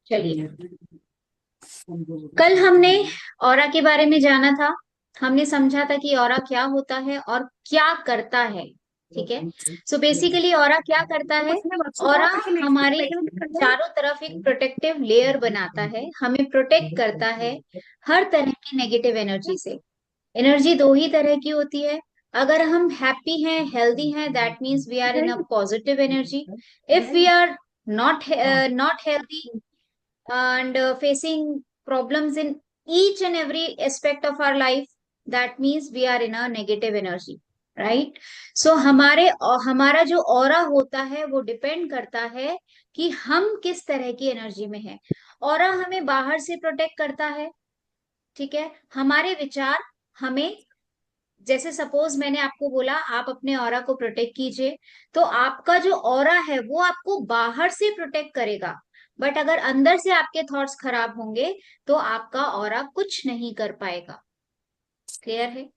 चलिए, कल हमने ऑरा के बारे में जाना था। हमने समझा था कि ऑरा क्या होता है और क्या करता है। ठीक है। सो बेसिकली ऑरा क्या करता है? ऑरा हमारे चारों तरफ एक प्रोटेक्टिव लेयर बनाता है, हमें प्रोटेक्ट करता है हर तरह की नेगेटिव एनर्जी से। एनर्जी दो ही तरह की होती है। अगर हम हैप्पी हैं, हेल्दी हैं, that means we are in a positive energy. If we are not healthy and facing problems in each and every aspect of our life, that means we are in a negative energy, right? So हमारा जो aura होता है वो depend करता है कि हम किस तरह की एनर्जी में है। ऑरा हमें बाहर से प्रोटेक्ट करता है। ठीक है। हमारे विचार हमें, जैसे सपोज मैंने आपको बोला आप अपने ऑरा को प्रोटेक्ट कीजिए, तो आपका जो ऑरा है वो आपको बाहर से प्रोटेक्ट करेगा। बट अगर अंदर से आपके थॉट्स खराब होंगे तो आपका ऑरा कुछ नहीं कर पाएगा। क्लियर है?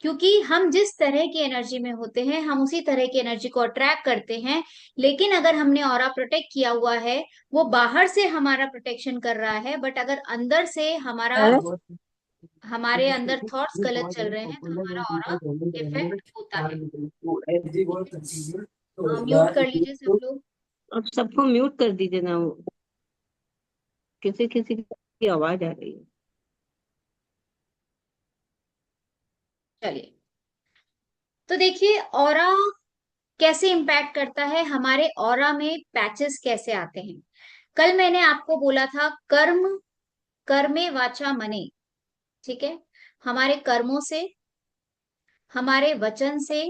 क्योंकि हम जिस तरह की एनर्जी में होते हैं हम उसी तरह की एनर्जी को अट्रैक्ट करते हैं। लेकिन अगर हमने ऑरा प्रोटेक्ट किया हुआ है, वो बाहर से हमारा प्रोटेक्शन कर रहा है, बट अगर अंदर से हमारे अंदर थॉट्स गलत चल रहे हैं तो हमारा ऑरा इफेक्ट होता है। म्यूट कर लीजिए सब लोग। अब सबको म्यूट कर दीजिए ना, वो किसी किसी की आवाज आ रही है। चलिए, तो देखिए ऑरा कैसे इम्पैक्ट करता है, हमारे ऑरा में पैचेस कैसे आते हैं। कल मैंने आपको बोला था कर्म, कर्मे वाचा मने। ठीक है। हमारे कर्मों से, हमारे वचन से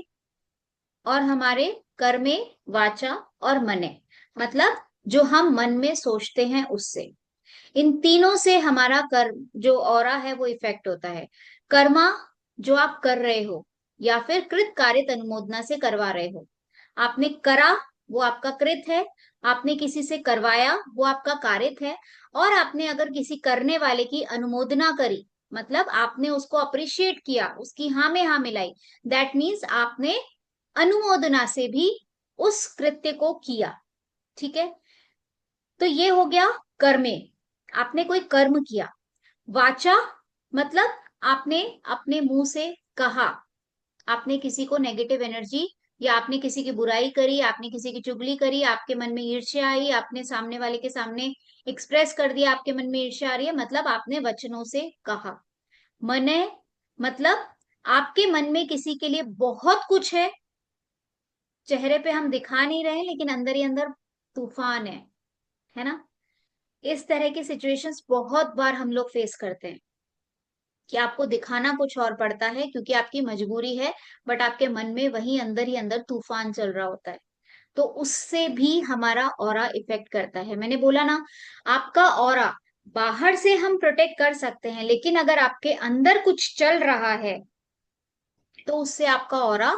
और हमारे कर्मे वाचा और मने, मतलब जो हम मन में सोचते हैं उससे, इन तीनों से हमारा कर्म जो ऑरा है वो इफेक्ट होता है। कर्मा जो आप कर रहे हो या फिर कृत कारित अनुमोदना से करवा रहे हो। आपने करा वो आपका कृत है, आपने किसी से करवाया वो आपका कारित है, और आपने अगर किसी करने वाले की अनुमोदना करी, मतलब आपने उसको अप्रिशिएट किया, उसकी हाँ में हाँ मिलाई, दैट मीन्स आपने अनुमोदना से भी उस कृत्य को किया। ठीक है। तो ये हो गया कर्मे, आपने कोई कर्म किया। वाचा मतलब आपने अपने मुंह से कहा, आपने किसी को नेगेटिव एनर्जी या आपने किसी की बुराई करी, आपने किसी की चुगली करी, आपके मन में ईर्ष्या आई, आपने सामने वाले के सामने एक्सप्रेस कर दिया आपके मन में ईर्ष्या आ रही है, मतलब आपने वचनों से कहा। मने मतलब आपके मन में किसी के लिए बहुत कुछ चेहरे पे हम दिखा नहीं रहे लेकिन अंदर ही अंदर तूफान है ना। इस तरह की सिचुएशंस बहुत बार हम लोग फेस करते हैं कि आपको दिखाना कुछ और पड़ता है क्योंकि आपकी मजबूरी है, बट आपके मन में वही अंदर ही अंदर तूफान चल रहा होता है। तो उससे भी हमारा ऑरा इफेक्ट करता है। मैंने बोला ना, आपका ऑरा बाहर से हम प्रोटेक्ट कर सकते हैं, लेकिन अगर आपके अंदर कुछ चल रहा है तो उससे आपका ऑरा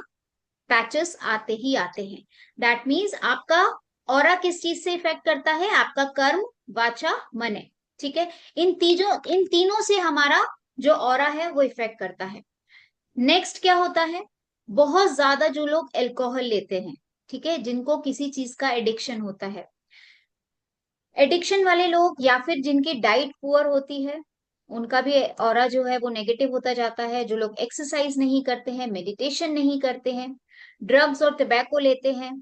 पैचेस आते ही आते हैं। दैट मीन्स आपका ऑरा किस चीज से इफेक्ट करता है? आपका कर्म, वाचा, मन है। ठीक है। इन तीनों से हमारा जो ऑरा है वो इफेक्ट करता है। नेक्स्ट क्या होता है? बहुत ज्यादा जो लोग अल्कोहल लेते हैं, ठीक है, जिनको किसी चीज का एडिक्शन होता है, एडिक्शन वाले लोग या फिर जिनकी डाइट पुअर होती है, उनका भी ऑरा जो है वो नेगेटिव होता जाता है। जो लोग एक्सरसाइज नहीं करते हैं, मेडिटेशन नहीं करते हैं, ड्रग्स और टबैको लेते हैं,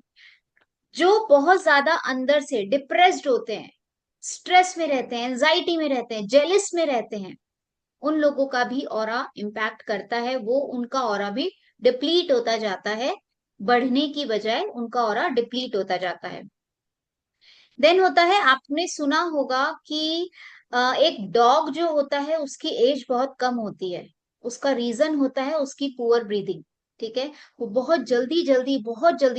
जो बहुत ज्यादा अंदर से डिप्रेस्ड होते हैं, स्ट्रेस में रहते हैं, एंजाइटी में रहते हैं, जेलिस में रहते हैं, उन लोगों का भी ऑरा इम्पैक्ट करता है। वो उनका ऑरा भी डिप्लीट होता जाता है, बढ़ने की बजाय उनका ऑरा डिप्लीट होता जाता है। देन होता है, आपने सुना होगा कि एक डॉग जो होता है उसकी एज बहुत कम होती है। उसका रीजन होता है उसकी पुअर ब्रीदिंग। ठीक है। वो बहुत जल्दी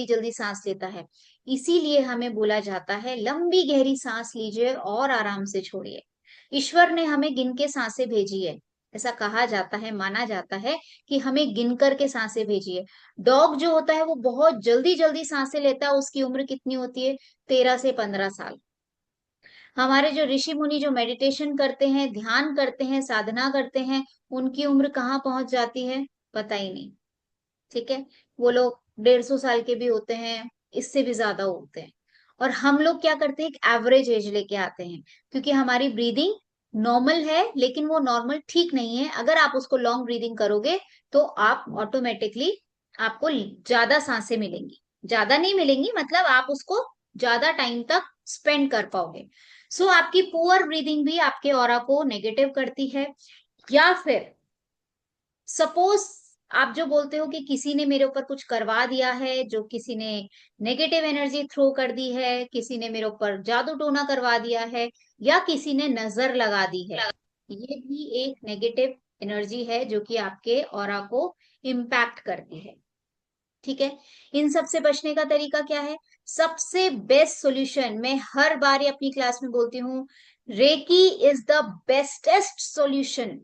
जल्दी सांस लेता है। इसीलिए हमें बोला जाता है लंबी गहरी सांस लीजिए और आराम से छोड़िए। ईश्वर ने हमें गिन के सांसें भेजी है। ऐसा कहा जाता है, माना जाता है कि हमें गिन करके सांसें भेजी है। डॉग जो होता है वो बहुत जल्दी जल्दी सांसें लेता है। उसकी उम्र कितनी होती है? 13 से 15 साल। हमारे जो ऋषि मुनि जो मेडिटेशन करते हैं, ध्यान करते हैं, साधना करते हैं, उनकी उम्र कहाँ पहुंच जाती है पता ही नहीं। ठीक है। वो लोग 150 साल के भी होते हैं, इससे भी ज्यादा होते हैं। और हम लोग क्या करते हैं, एक एवरेज एज लेके आते हैं, क्योंकि हमारी ब्रीदिंग नॉर्मल है, लेकिन वो नॉर्मल ठीक नहीं है। अगर आप उसको लॉन्ग ब्रीदिंग करोगे तो आप ऑटोमेटिकली, आपको ज्यादा सांसें मिलेंगी, ज्यादा नहीं मिलेंगी, मतलब आप उसको ज्यादा टाइम तक स्पेंड कर पाओगे। सो आपकी पुअर ब्रीदिंग भी आपके ऑरा को नेगेटिव करती है। या फिर सपोज आप जो बोलते हो कि किसी ने मेरे ऊपर कुछ करवा दिया है, जो किसी ने नेगेटिव एनर्जी थ्रो कर दी है, किसी ने मेरे ऊपर जादू टोना करवा दिया है, या किसी ने नजर लगा दी है, ये भी एक नेगेटिव एनर्जी है जो कि आपके ऑरा को इम्पैक्ट करती है। ठीक है। इन सब से बचने का तरीका क्या है? सबसे बेस्ट सॉल्यूशन, मैं हर बार ये अपनी क्लास में बोलती हूँ, reiki is the bestest solution.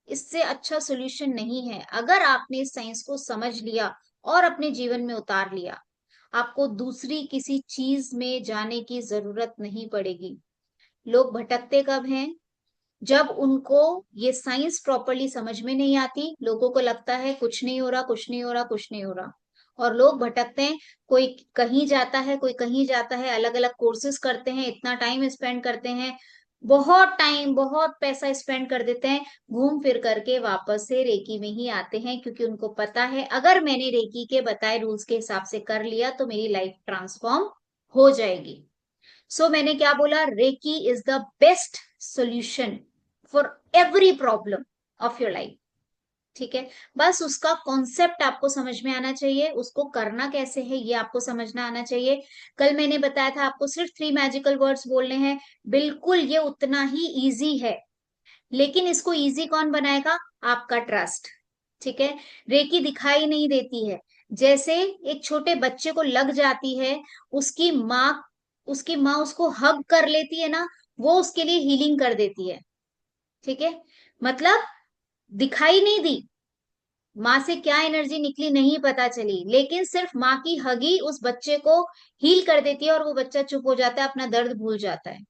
इससे अच्छा सॉल्यूशन नहीं है। अगर आपने इस साइंस को समझ लिया और अपने जीवन में उतार लिया, आपको दूसरी किसी चीज में जाने की जरूरत नहीं पड़ेगी। लोग भटकते कब हैं? जब उनको ये साइंस प्रॉपरली समझ में नहीं आती, लोगों को लगता है कुछ नहीं हो रहा, कुछ नहीं हो रहा, कुछ नहीं हो रहा, और लोग भटकते हैं। कोई कहीं जाता है, कोई कहीं जाता है, अलग अलग कोर्सेज करते हैं, इतना टाइम स्पेंड करते हैं, बहुत टाइम बहुत पैसा स्पेंड कर देते हैं, घूम फिर करके वापस से रेकी में ही आते हैं, क्योंकि उनको पता है अगर मैंने रेकी के बताए रूल्स के हिसाब से कर लिया तो मेरी लाइफ ट्रांसफॉर्म हो जाएगी। सो मैंने क्या बोला, reiki is the best solution for every problem of your life. ठीक है। बस उसका कॉन्सेप्ट आपको समझ में आना चाहिए, उसको करना कैसे है ये आपको समझना आना चाहिए। कल मैंने बताया था आपको सिर्फ 3 मैजिकल वर्ड्स बोलने हैं, बिल्कुल ये उतना ही इजी है, लेकिन इसको इजी कौन बनाएगा? आपका ट्रस्ट। ठीक है। रेकी दिखाई नहीं देती है, जैसे एक छोटे बच्चे को लग जाती है, उसकी माँ उसकी माँ उसको हग कर लेती है ना, वो उसके लिए हीलिंग कर देती है। ठीक है। मतलब दिखाई नहीं दी, माँ से क्या एनर्जी निकली नहीं पता चली, लेकिन सिर्फ माँ की हगी उस बच्चे को हील कर देती है, और वो बच्चा चुप हो जाता है, अपना दर्द भूल जाता है।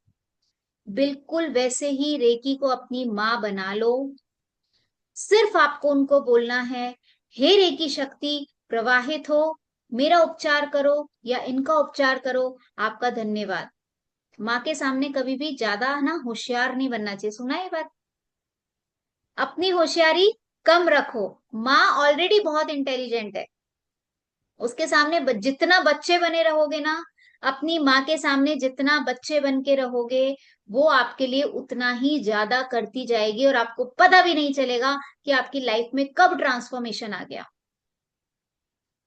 बिल्कुल वैसे ही रेकी को अपनी माँ बना लो। सिर्फ आपको उनको बोलना है, हे रेकी शक्ति प्रवाहित हो, मेरा उपचार करो या इनका उपचार करो, आपका धन्यवाद। माँ के सामने कभी भी ज्यादा ना होशियार नहीं बनना चाहिए, सुना ये बात? अपनी होशियारी कम रखो। माँ ऑलरेडी बहुत इंटेलिजेंट है, उसके सामने जितना बच्चे बने रहोगे ना, अपनी माँ के सामने जितना बच्चे बन के रहोगे, वो आपके लिए उतना ही ज्यादा करती जाएगी, और आपको पता भी नहीं चलेगा कि आपकी लाइफ में कब ट्रांसफॉर्मेशन आ गया।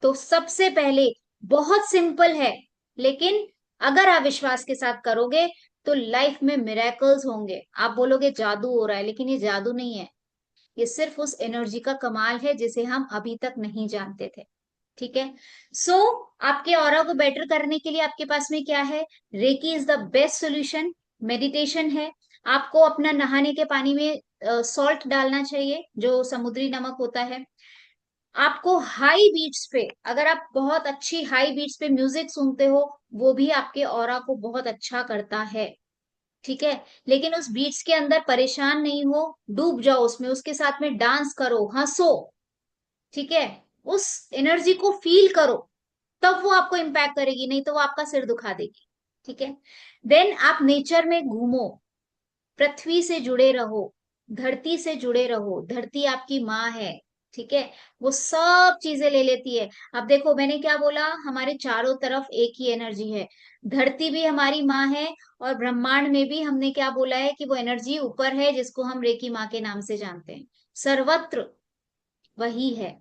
तो सबसे पहले, बहुत सिंपल है, लेकिन अगर आप विश्वास के साथ करोगे तो लाइफ में मिरेकल्स होंगे। आप बोलोगे जादू हो रहा है, लेकिन ये जादू नहीं है, ये सिर्फ उस एनर्जी का कमाल है जिसे हम अभी तक नहीं जानते थे। ठीक है। सो आपके ऑरा को बेटर करने के लिए आपके पास में क्या है? Reiki is the best solution. Meditation है। आपको अपना नहाने के पानी में सॉल्ट डालना चाहिए, जो समुद्री नमक होता है। आपको हाई बीट्स पे, अगर आप बहुत अच्छी हाई बीट्स पे म्यूजिक सुनते हो, वो भी आपके ऑरा को बहुत अच्छा करता है। ठीक है। लेकिन उस बीट्स के अंदर परेशान नहीं हो, डूब जाओ उसमें, उसके साथ में डांस करो, हंसो। ठीक है। उस एनर्जी को फील करो, तब वो आपको इम्पैक्ट करेगी, नहीं तो वो आपका सिर दुखा देगी। ठीक है। देन आप नेचर में घूमो, पृथ्वी से जुड़े रहो, धरती से जुड़े रहो, धरती आपकी माँ है। ठीक है। वो सब चीजें ले लेती है। अब देखो मैंने क्या बोला, हमारे चारों तरफ एक ही एनर्जी है, धरती भी हमारी माँ है, और ब्रह्मांड में भी हमने क्या बोला है कि वो एनर्जी ऊपर है, जिसको हम रेकी माँ के नाम से जानते हैं। सर्वत्र वही है।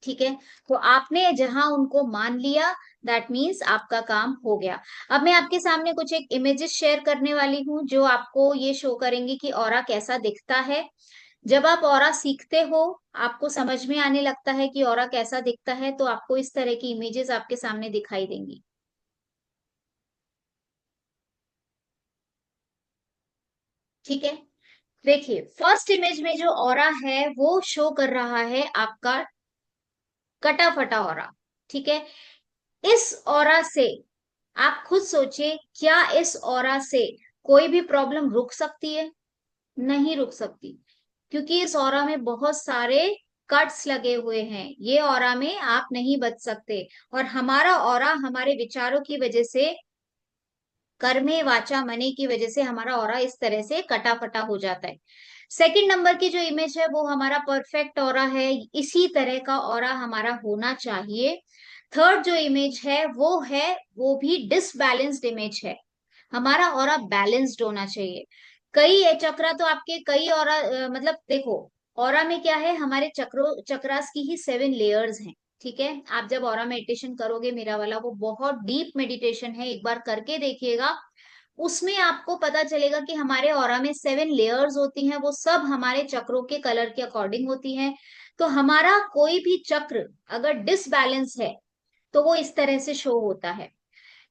ठीक है। तो आपने जहां उनको मान लिया, दैट मीन्स आपका काम हो गया। अब मैं आपके सामने कुछ एक इमेजेस शेयर करने वाली हूँ, जो आपको ये शो करेंगी कि ऑरा कैसा दिखता है। जब आप ऑरा सीखते हो, आपको समझ में आने लगता है कि ऑरा कैसा दिखता है, तो आपको इस तरह की इमेजेस आपके सामने दिखाई देंगी। ठीक है। देखिए फर्स्ट इमेज में जो ऑरा है वो शो कर रहा है आपका कटा फटा ऑरा। ठीक है। इस ऑरा से आप खुद सोचिए, क्या इस ऑरा से कोई भी प्रॉब्लम रुक सकती है? नहीं रुक सकती, क्योंकि इस ऑरा में बहुत सारे कट्स लगे हुए हैं, ये ऑरा में आप नहीं बच सकते। और हमारा ऑरा हमारे विचारों की वजह से, कर्मे वाचा मने की वजह से हमारा ऑरा इस तरह से कटा फटा हो जाता है। सेकंड नंबर की जो इमेज है वो हमारा परफेक्ट ऑरा है, इसी तरह का ऑरा हमारा होना चाहिए। थर्ड जो इमेज है वो है, वो भी डिसबैलेंस्ड इमेज है। हमारा ऑरा बैलेंस्ड होना चाहिए। कई चक्रा तो आपके कई ऑरा, मतलब देखो, ऑरा में क्या है, हमारे चक्रों चक्रास की ही 7 लेयर्स हैं। ठीक है, आप जब ऑरा मेडिटेशन करोगे मेरा वाला, वो बहुत डीप मेडिटेशन है, एक बार करके देखिएगा। उसमें आपको पता चलेगा कि हमारे ऑरा में 7 लेयर्स होती हैं, वो सब हमारे चक्रों के कलर के अकॉर्डिंग होती हैं। तो हमारा कोई भी चक्र अगर डिसबैलेंस है तो वो इस तरह से शो होता है।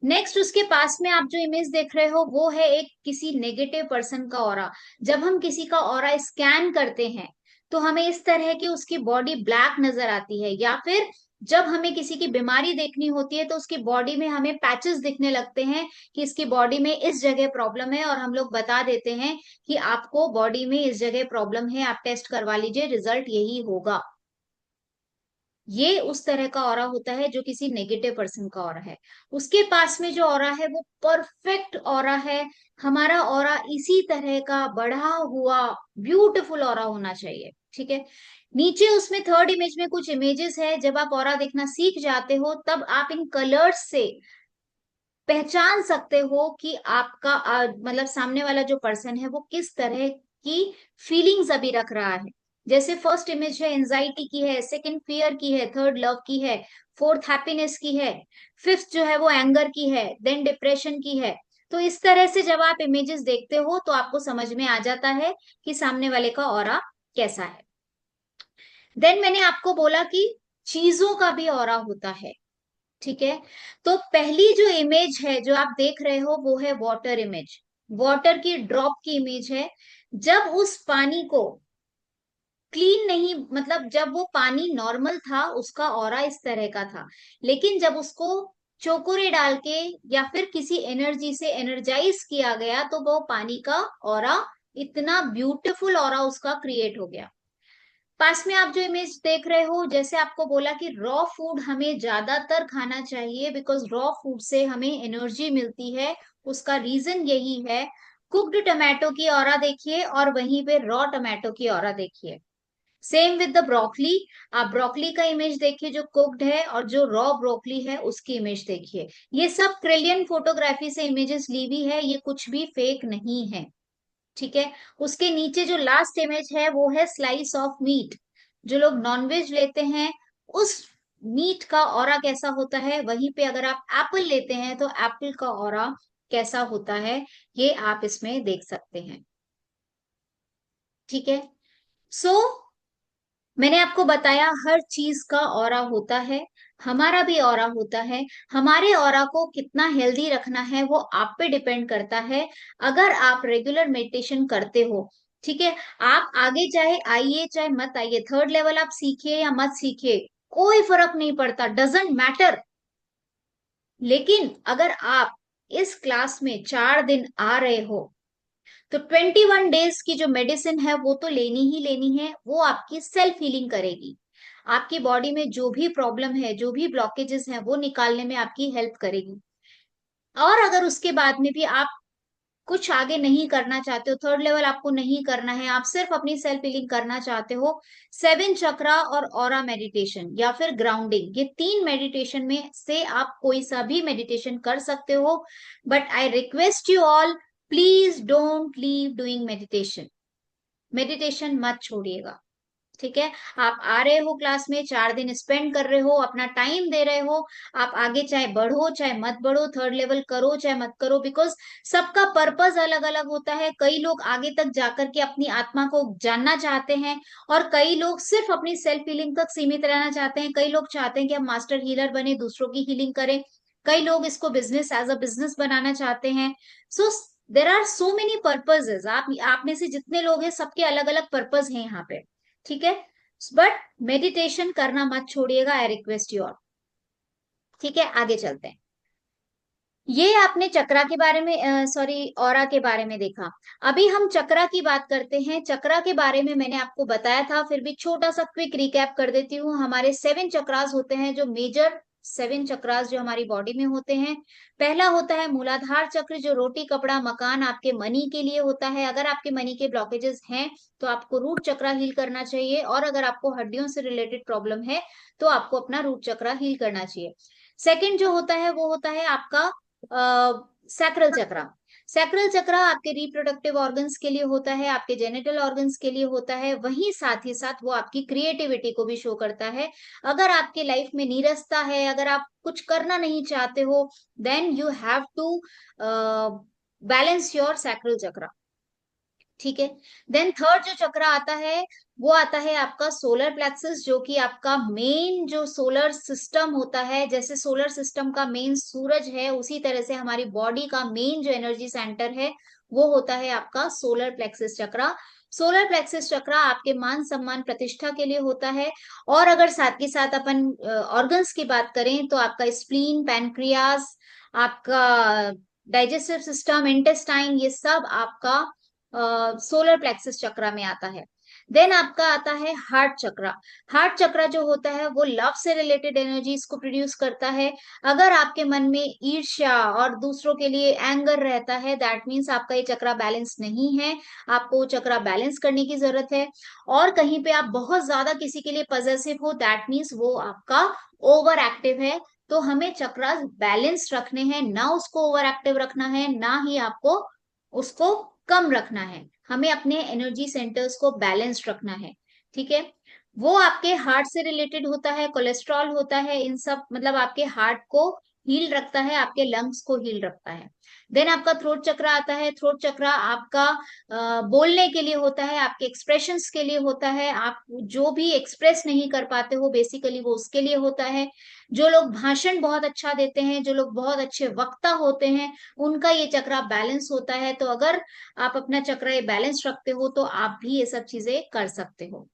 नेक्स्ट उसके पास में आप जो इमेज देख रहे हो वो है एक किसी नेगेटिव पर्सन का ऑरा। जब हम किसी का ऑरा स्कैन करते हैं तो हमें इस तरह की उसकी बॉडी ब्लैक नजर आती है, या फिर जब हमें किसी की बीमारी देखनी होती है तो उसकी बॉडी में हमें पैचेस दिखने लगते हैं कि इसकी बॉडी में इस जगह प्रॉब्लम है, और हम लोग बता देते हैं कि आपको बॉडी में इस जगह प्रॉब्लम है, आप टेस्ट करवा लीजिए, रिजल्ट यही होगा। ये उस तरह का ऑरा होता है जो किसी नेगेटिव पर्सन का ऑरा है। उसके पास में जो ऑरा है वो परफेक्ट ऑरा है। हमारा ऑरा इसी तरह का बढ़ा हुआ ब्यूटीफुल ऑरा होना चाहिए। ठीक है, नीचे उसमें थर्ड इमेज में कुछ इमेजेस है। जब आप ऑरा देखना सीख जाते हो तब आप इन कलर्स से पहचान सकते हो कि आपका मतलब सामने वाला जो पर्सन है वो किस तरह की फीलिंग्स अभी रख रहा है। जैसे फर्स्ट इमेज है एंजाइटी की है, सेकंड फियर की है, थर्ड लव की है, फोर्थ हैप्पीनेस की है, फिफ्थ जो है वो एंगर की है, देन डिप्रेशन की है। तो इस तरह से जब आप इमेजेस देखते हो तो आपको समझ में आ जाता है कि सामने वाले का ऑरा कैसा है। देन मैंने आपको बोला कि चीजों का भी ऑरा होता है। ठीक है, तो पहली जो इमेज है जो आप देख रहे हो वो है वाटर इमेज। वाटर की ड्रॉप की इमेज है। जब उस पानी को क्लीन नहीं, मतलब जब वो पानी नॉर्मल था उसका ऑरा इस तरह का था, लेकिन जब उसको चोकोरे डाल के या फिर किसी एनर्जी से एनर्जाइज किया गया तो वो पानी का ऑरा, इतना ब्यूटीफुल ऑरा उसका क्रिएट हो गया। पास में आप जो इमेज देख रहे हो, जैसे आपको बोला कि रॉ फूड हमें ज्यादातर खाना चाहिए बिकॉज रॉ फूड से हमें एनर्जी मिलती है। उसका रीजन यही है। कुक्ड टमाटो की ऑरा देखिए और वहीं पे रॉ टमाटो की ऑरा देखिए। Same with the broccoli. आप ब्रोकली का इमेज देखिए जो कुक्ड है, और जो रॉ ब्रोकली है उसकी इमेज देखिए। ये सब क्रिलियन फोटोग्राफी से इमेजेस ली हुई है, ये कुछ भी फेक नहीं है। ठीक है, उसके नीचे जो लास्ट इमेज है वो है स्लाइस ऑफ मीट। जो लोग नॉनवेज लेते हैं उस मीट का ऑरा कैसा होता है, वहीं पे अगर आप एप्पल लेते हैं तो एप्पल का ऑरा कैसा होता है, ये आप इसमें देख सकते हैं। ठीक है, सो मैंने आपको बताया हर चीज का ऑरा होता है, हमारा भी ऑरा होता है। हमारे ऑरा को कितना हेल्दी रखना है वो आप पे डिपेंड करता है, अगर आप रेगुलर मेडिटेशन करते हो। ठीक है, आप आगे चाहे आइए चाहे मत आइए, थर्ड लेवल आप सीखिए या मत सीखिए, कोई फर्क नहीं पड़ता, डजेंट मैटर। लेकिन अगर आप इस क्लास में 4 दिन आ रहे हो तो 21 डेज की जो मेडिसिन है वो तो लेनी ही लेनी है, वो आपकी सेल्फ हीलिंग करेगी। आपकी बॉडी में जो भी प्रॉब्लम है, जो भी ब्लॉकेजेस हैं, वो निकालने में आपकी हेल्प करेगी। और अगर उसके बाद में भी आप कुछ आगे नहीं करना चाहते हो, थर्ड लेवल आपको नहीं करना है, आप सिर्फ अपनी सेल्फ हीलिंग करना चाहते हो, 7 चक्रा और ऑरा मेडिटेशन या फिर ग्राउंडिंग, ये 3 मेडिटेशन में से आप कोई सा भी मेडिटेशन कर सकते हो। But I request you all, please don't leave doing meditation. Meditation मत छोड़िएगा। ठीक है, आप आ रहे हो क्लास में, 4 दिन स्पेंड कर रहे हो, अपना टाइम दे रहे हो, आप आगे चाहे बढ़ो चाहे मत बढ़ो, थर्ड लेवल करो चाहे मत करो, बिकॉज सबका पर्पस अलग अलग होता है। कई लोग आगे तक जाकर के अपनी आत्मा को जानना चाहते हैं, और कई लोग सिर्फ अपनी सेल्फ हीलिंग तक सीमित रहना चाहते हैं। कई लोग चाहते हैं कि हम मास्टर हीलर बने, दूसरों की हीलिंग करें। कई लोग इसको बिजनेस एज अ बिजनेस बनाना चाहते हैं। So there are so many purposes. आप में से जितने लोग हैं सबके अलग अलग पर्पज हैं यहाँ पे। ठीक है, बट मेडिटेशन करना मत छोड़िएगा, आई रिक्वेस्ट यू ऑल। ठीक है, आगे चलते हैं। ये आपने चक्रा के बारे में, सॉरी, ऑरा के बारे में देखा। अभी हम चक्रा की बात करते हैं। चक्रा के बारे में मैंने आपको बताया था, फिर भी छोटा सा क्विक रिकैप कर देती हूँ। हमारे 7 चक्रास होते हैं, जो मेजर 7 चक्रास जो हमारी बॉडी में होते हैं। पहला होता है मूलाधार चक्र, जो रोटी कपड़ा मकान आपके मनी के लिए होता है। अगर आपके मनी के ब्लॉकेजेस हैं तो आपको रूट चक्रा हील करना चाहिए, और अगर आपको हड्डियों से रिलेटेड प्रॉब्लम है तो आपको अपना रूट चक्रा हील करना चाहिए। सेकंड जो होता है वो होता है आपका सैक्रल चक्रा। सैक्रल चक्रा आपके रिप्रोडक्टिव ऑर्गन्स के लिए होता है, आपके जेनिटल ऑर्गन्स के लिए होता है। वहीं साथ ही साथ वो आपकी क्रिएटिविटी को भी शो करता है। अगर आपके लाइफ में नीरसता है, अगर आप कुछ करना नहीं चाहते हो, then you have to balance your sacral chakra. ठीक है। देन थर्ड जो चक्र आता है वो आता है आपका सोलर प्लेक्सस, जो कि आपका मेन जो सोलर सिस्टम होता है। जैसे सोलर सिस्टम का मेन सूरज है, उसी तरह से हमारी बॉडी का मेन जो एनर्जी सेंटर है वो होता है आपका सोलर प्लेक्सस चक्र। सोलर प्लेक्सस चक्र आपके मान सम्मान प्रतिष्ठा के लिए होता है। और अगर साथ के साथ अपन ऑर्गन्स की बात करें तो आपका स्प्लीन, पैनक्रियास, आपका डाइजेस्टिव सिस्टम, इंटेस्टाइन, ये सब आपका सोलर प्लेक्सस चक्र में आता है। देन आपका आता है हार्ट चक्र। हार्ट चक्र जो होता है वो लव से रिलेटेड एनर्जीज को प्रोड्यूस करता है। अगर आपके मन में ईर्ष्या और दूसरों के लिए एंगर रहता है, दैट मीन्स आपका ये चक्र बैलेंस नहीं है। आपको वो चक्र बैलेंस करने की जरूरत है। और कहीं पे आप बहुत ज्यादा किसी के लिए पजेसिव हो, दैट मीन्स वो आपका ओवर एक्टिव है। तो हमें चक्र बैलेंस रखने हैं, ना उसको ओवर एक्टिव रखना है, ना ही आपको उसको कम रखना है। हमें अपने एनर्जी सेंटर्स को बैलेंस रखना है। ठीक है। वो आपके हार्ट से रिलेटेड होता है, कोलेस्ट्रॉल होता है, इन सब मतलब आपके हार्ट को हील रखता है, आपके लंग्स को हील रखता है। देन आपका थ्रोट चक्र आता है। थ्रोट चक्र आपका बोलने के लिए होता है, आपके एक्सप्रेशंस के लिए होता है। आप जो भी एक्सप्रेस नहीं कर पाते हो बेसिकली वो उसके लिए होता है। जो लोग भाषण बहुत अच्छा देते हैं, जो लोग बहुत अच्छे वक्ता होते हैं, उनका ये चक्र बैलेंस होता है। तो अगर आप अपना चक्र ये बैलेंस रखते हो तो आप भी ये सब चीजें कर सकते हो।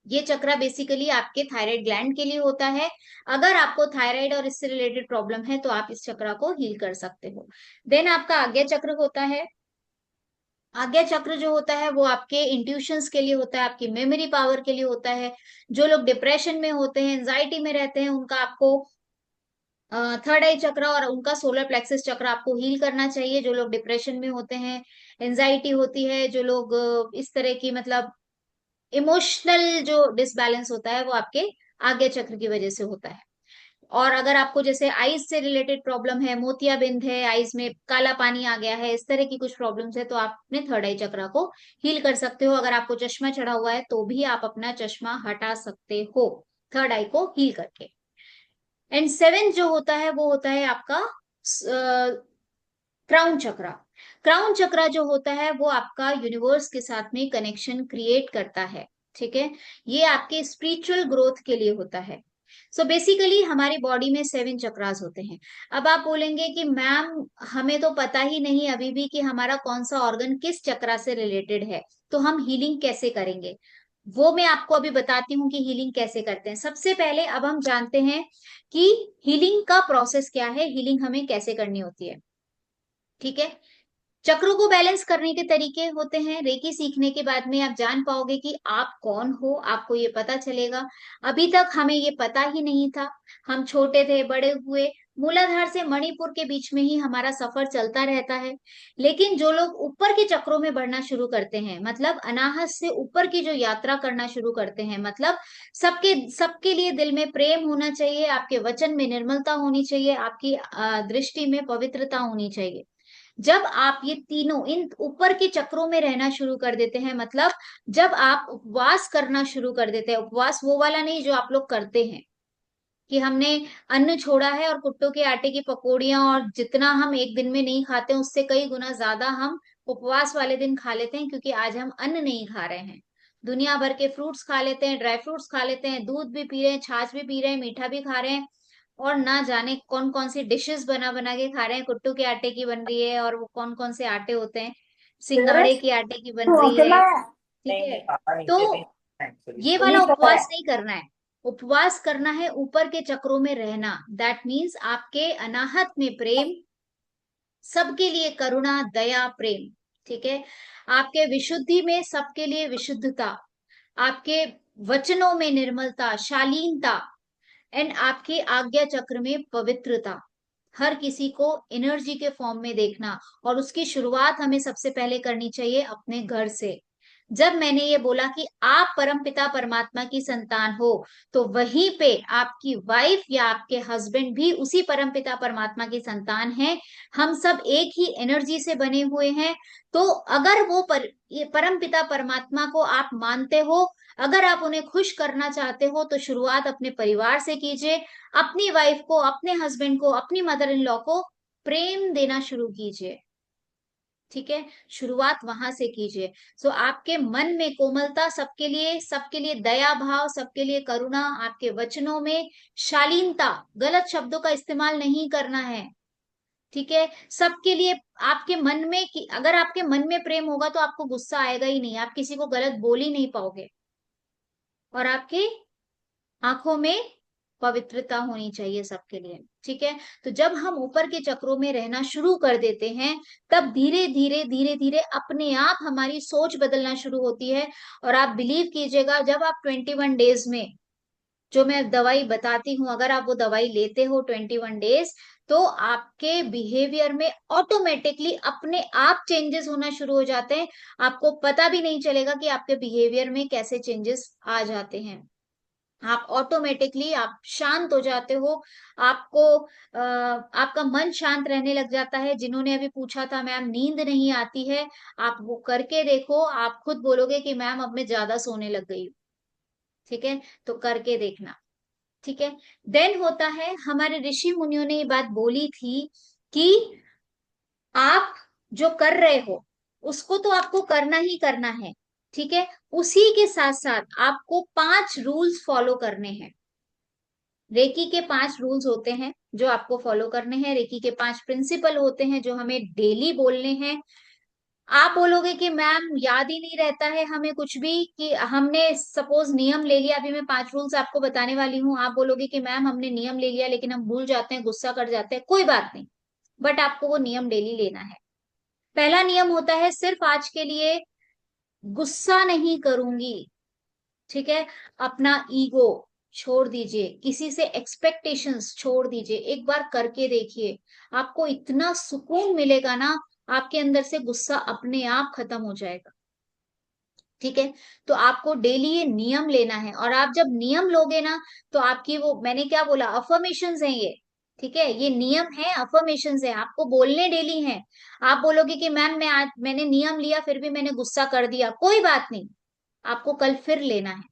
ये चक्र बेसिकली आपके थायराइड ग्लैंड के लिए होता है। अगर आपको थायराइड और इससे रिलेटेड प्रॉब्लम है तो आप इस चक्र को हील कर सकते हो। देन आपका आज्ञा चक्र होता है। आज्ञा चक्र जो होता है वो आपके इंट्यूशंस के लिए होता है, आपकी मेमोरी पावर के लिए होता है। जो लोग डिप्रेशन में होते हैं, एंजाइटी में रहते हैं, उनका आपको थर्ड आई चक्र और उनका सोलर प्लेक्सस चक्र आपको हील करना चाहिए। जो लोग डिप्रेशन में होते हैं, एंजाइटी होती है, जो लोग इस तरह की मतलब इमोशनल जो डिसबैलेंस होता है वो आपके आज्ञा चक्र की वजह से होता है। और अगर आपको जैसे आईज से रिलेटेड प्रॉब्लम है, मोतियाबिंद है, आईज में काला पानी आ गया है, इस तरह की कुछ प्रॉब्लम्स है, तो आप अपने थर्ड आई चक्र को हील कर सकते हो। अगर आपको चश्मा चढ़ा हुआ है तो भी आप अपना चश्मा हटा सकते हो थर्ड आई को हील करके। एंड सेवेंथ जो होता है वो होता है आपका क्राउन चक्रा। क्राउन चक्रा जो होता है वो आपका यूनिवर्स के साथ में कनेक्शन क्रिएट करता है। ठीक है। ये आपके स्पिरिचुअल ग्रोथ के लिए होता है। सो बेसिकली हमारी बॉडी में 7 चक्रास होते हैं। अब आप बोलेंगे कि मैम हमें तो पता ही नहीं अभी भी कि हमारा कौन सा ऑर्गन किस चक्रा से रिलेटेड है, तो हम हीलिंग कैसे करेंगे? वो मैं आपको अभी बताती हूँ कि हीलिंग कैसे करते हैं। सबसे पहले अब हम जानते हैं कि हीलिंग का प्रोसेस क्या है, हीलिंग हमें कैसे करनी होती है। ठीक है। चक्रों को बैलेंस करने के तरीके होते हैं। रेकी सीखने के बाद में आप जान पाओगे कि आप कौन हो, आपको ये पता चलेगा। अभी तक हमें ये पता ही नहीं था। हम छोटे थे, बड़े हुए, मूलाधार से मणिपुर के बीच में ही हमारा सफर चलता रहता है। लेकिन जो लोग ऊपर के चक्रों में बढ़ना शुरू करते हैं, मतलब अनाहत से ऊपर की जो यात्रा करना शुरू करते हैं, मतलब सबके सबके लिए दिल में प्रेम होना चाहिए, आपके वचन में निर्मलता होनी चाहिए, आपकी दृष्टि में पवित्रता होनी चाहिए। जब आप ये तीनों इन ऊपर के चक्रों में रहना शुरू कर देते हैं, मतलब जब आप उपवास करना शुरू कर देते हैं, उपवास वो वाला नहीं जो आप लोग करते हैं कि हमने अन्न छोड़ा है और कुट्टों के आटे की पकौड़ियां, और जितना हम एक दिन में नहीं खाते हैं उससे कई गुना ज्यादा हम उपवास वाले दिन खा लेते हैं, क्योंकि आज हम अन्न नहीं खा रहे हैं। दुनिया भर के फ्रूट्स खा लेते हैं, ड्राई फ्रूट्स खा लेते हैं, दूध भी पी रहे हैं, छाछ भी पी रहे हैं, मीठा भी खा रहे हैं, और ना जाने कौन कौन सी डिशेस बना बना के खा रहे हैं। कुट्टू के आटे की बन रही है, और वो कौन कौन से आटे होते हैं, सिंगाड़े के आटे की बन रही है। ठीक नहीं है। नहीं पापा तो नीचे भी एक्चुअली ये वाला नहीं पता है। उपवास नहीं करना है। उपवास करना है ऊपर के चक्रों में रहना। दैट मीन्स आपके अनाहत में प्रेम, सबके लिए करुणा, दया, प्रेम। ठीक है। आपके विशुद्धि में सबके लिए विशुद्धता, आपके वचनों में निर्मलता, शालीनता, एंड आपके आज्ञा चक्र में पवित्रता। हर किसी को एनर्जी के फॉर्म में देखना, और उसकी शुरुआत हमें सबसे पहले करनी चाहिए अपने घर से। जब मैंने ये बोला कि आप परमपिता परमात्मा की संतान हो, तो वहीं पे आपकी वाइफ या आपके हस्बैंड भी उसी परमपिता परमात्मा की संतान है। हम सब एक ही एनर्जी से बने हुए हैं। तो अगर ये परमपिता परमात्मा को आप मानते हो, अगर आप उन्हें खुश करना चाहते हो, तो शुरुआत अपने परिवार से कीजिए। अपनी वाइफ को, अपने हस्बैंड को, अपनी मदर इन लॉ को प्रेम देना शुरू कीजिए। ठीक है। शुरुआत वहां से कीजिए। सो आपके मन में कोमलता, सबके लिए दया भाव, सबके लिए करुणा, आपके वचनों में शालीनता, गलत शब्दों का इस्तेमाल नहीं करना है। ठीक है। सबके लिए आपके मन में कि अगर आपके मन में प्रेम होगा तो आपको गुस्सा आएगा ही नहीं, आप किसी को गलत बोल ही नहीं पाओगे। और आपकी आंखों में पवित्रता होनी चाहिए सबके लिए। ठीक है। तो जब हम ऊपर के चक्रों में रहना शुरू कर देते हैं, तब धीरे धीरे अपने आप हमारी सोच बदलना शुरू होती है। और आप बिलीव कीजिएगा, जब आप 21 डेज में, जो मैं दवाई बताती हूँ, अगर आप वो दवाई लेते हो 21 डेज, तो आपके बिहेवियर में ऑटोमेटिकली अपने आप चेंजेस होना शुरू हो जाते हैं। आपको पता भी नहीं चलेगा कि आपके बिहेवियर में कैसे चेंजेस आ जाते हैं। आप ऑटोमेटिकली आप शांत हो जाते हो। आपको आपका मन शांत रहने लग जाता है। जिन्होंने अभी पूछा था मैम नींद नहीं आती है, आप वो करके देखो, आप खुद बोलोगे कि मैम अब मैं ज्यादा सोने लग गई हूँ। ठीक है। तो करके देखना। ठीक है। देन होता है, हमारे ऋषि मुनियों ने ये बात बोली थी कि आप जो कर रहे हो उसको तो आपको करना ही करना है। ठीक है। उसी के साथ साथ आपको 5 रूल्स फॉलो करने हैं। रेकी के 5 रूल्स होते हैं जो आपको फॉलो करने हैं। रेकी के 5 प्रिंसिपल होते हैं जो हमें डेली बोलने हैं। आप बोलोगे कि मैम याद ही नहीं रहता है हमें कुछ भी, कि हमने सपोज नियम ले लिया, अभी मैं 5 रूल्स आपको बताने वाली हूँ, आप बोलोगे कि मैम हमने नियम ले लिया लेकिन हम भूल जाते हैं, गुस्सा कर जाते हैं। कोई बात नहीं, बट आपको वो नियम डेली लेना है। पहला नियम होता है, सिर्फ आज के लिए गुस्सा नहीं करूंगी। ठीक है। अपना ईगो छोड़ दीजिए, किसी से एक्सपेक्टेशंस छोड़ दीजिए, एक बार करके देखिए। आपको इतना सुकून मिलेगा ना, आपके अंदर से गुस्सा अपने आप खत्म हो जाएगा। ठीक है। तो आपको डेली ये नियम लेना है, और आप जब नियम लोगे ना, तो आपकी वो, मैंने क्या बोला, अफर्मेशंस हैं ये। ठीक है। ये नियम है, अफर्मेशंस है, आपको बोलने डेली हैं। आप बोलोगे कि मैम मैं आज मैंने नियम लिया फिर भी मैंने गुस्सा कर दिया, कोई बात नहीं, आपको कल फिर लेना है।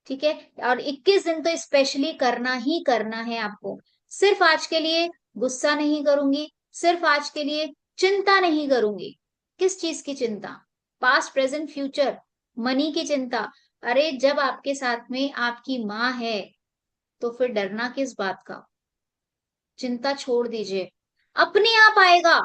ठीक है। और 21 दिन तो स्पेशली करना ही करना है आपको। सिर्फ आज के लिए गुस्सा नहीं करूंगी, सिर्फ आज के लिए चिंता नहीं करूंगी। किस चीज की चिंता? पास्ट प्रेजेंट फ्यूचर, मनी की चिंता। अरे जब आपके साथ में आपकी माँ है, तो फिर डरना किस बात का? चिंता छोड़ दीजिए, अपने आप आएगा।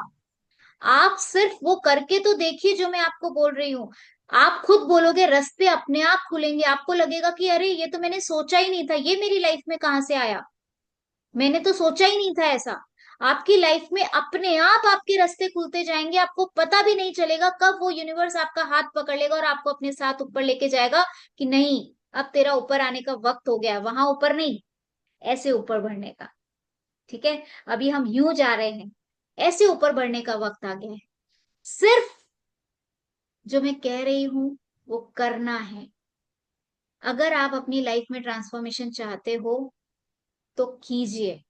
आप सिर्फ वो करके तो देखिए जो मैं आपको बोल रही हूँ। आप खुद बोलोगे, रास्ते अपने आप खुलेंगे। आपको लगेगा कि अरे ये तो मैंने सोचा ही नहीं था, ये मेरी लाइफ में कहाँ से आया, मैंने तो सोचा ही नहीं था ऐसा। आपकी लाइफ में अपने आप आपके रास्ते खुलते जाएंगे, आपको पता भी नहीं चलेगा कब वो यूनिवर्स आपका हाथ पकड़ लेगा और आपको अपने साथ ऊपर लेके जाएगा, कि नहीं अब तेरा ऊपर आने का वक्त हो गया, वहां ऊपर नहीं, ऐसे ऊपर बढ़ने का। ठीक है। अभी हम यूं जा रहे हैं, ऐसे ऊपर बढ़ने का वक्त आ गया है। सिर्फ जो मैं कह रही हूं वो करना है। अगर आप अपनी लाइफ में ट्रांसफॉर्मेशन चाहते हो तो कीजिए।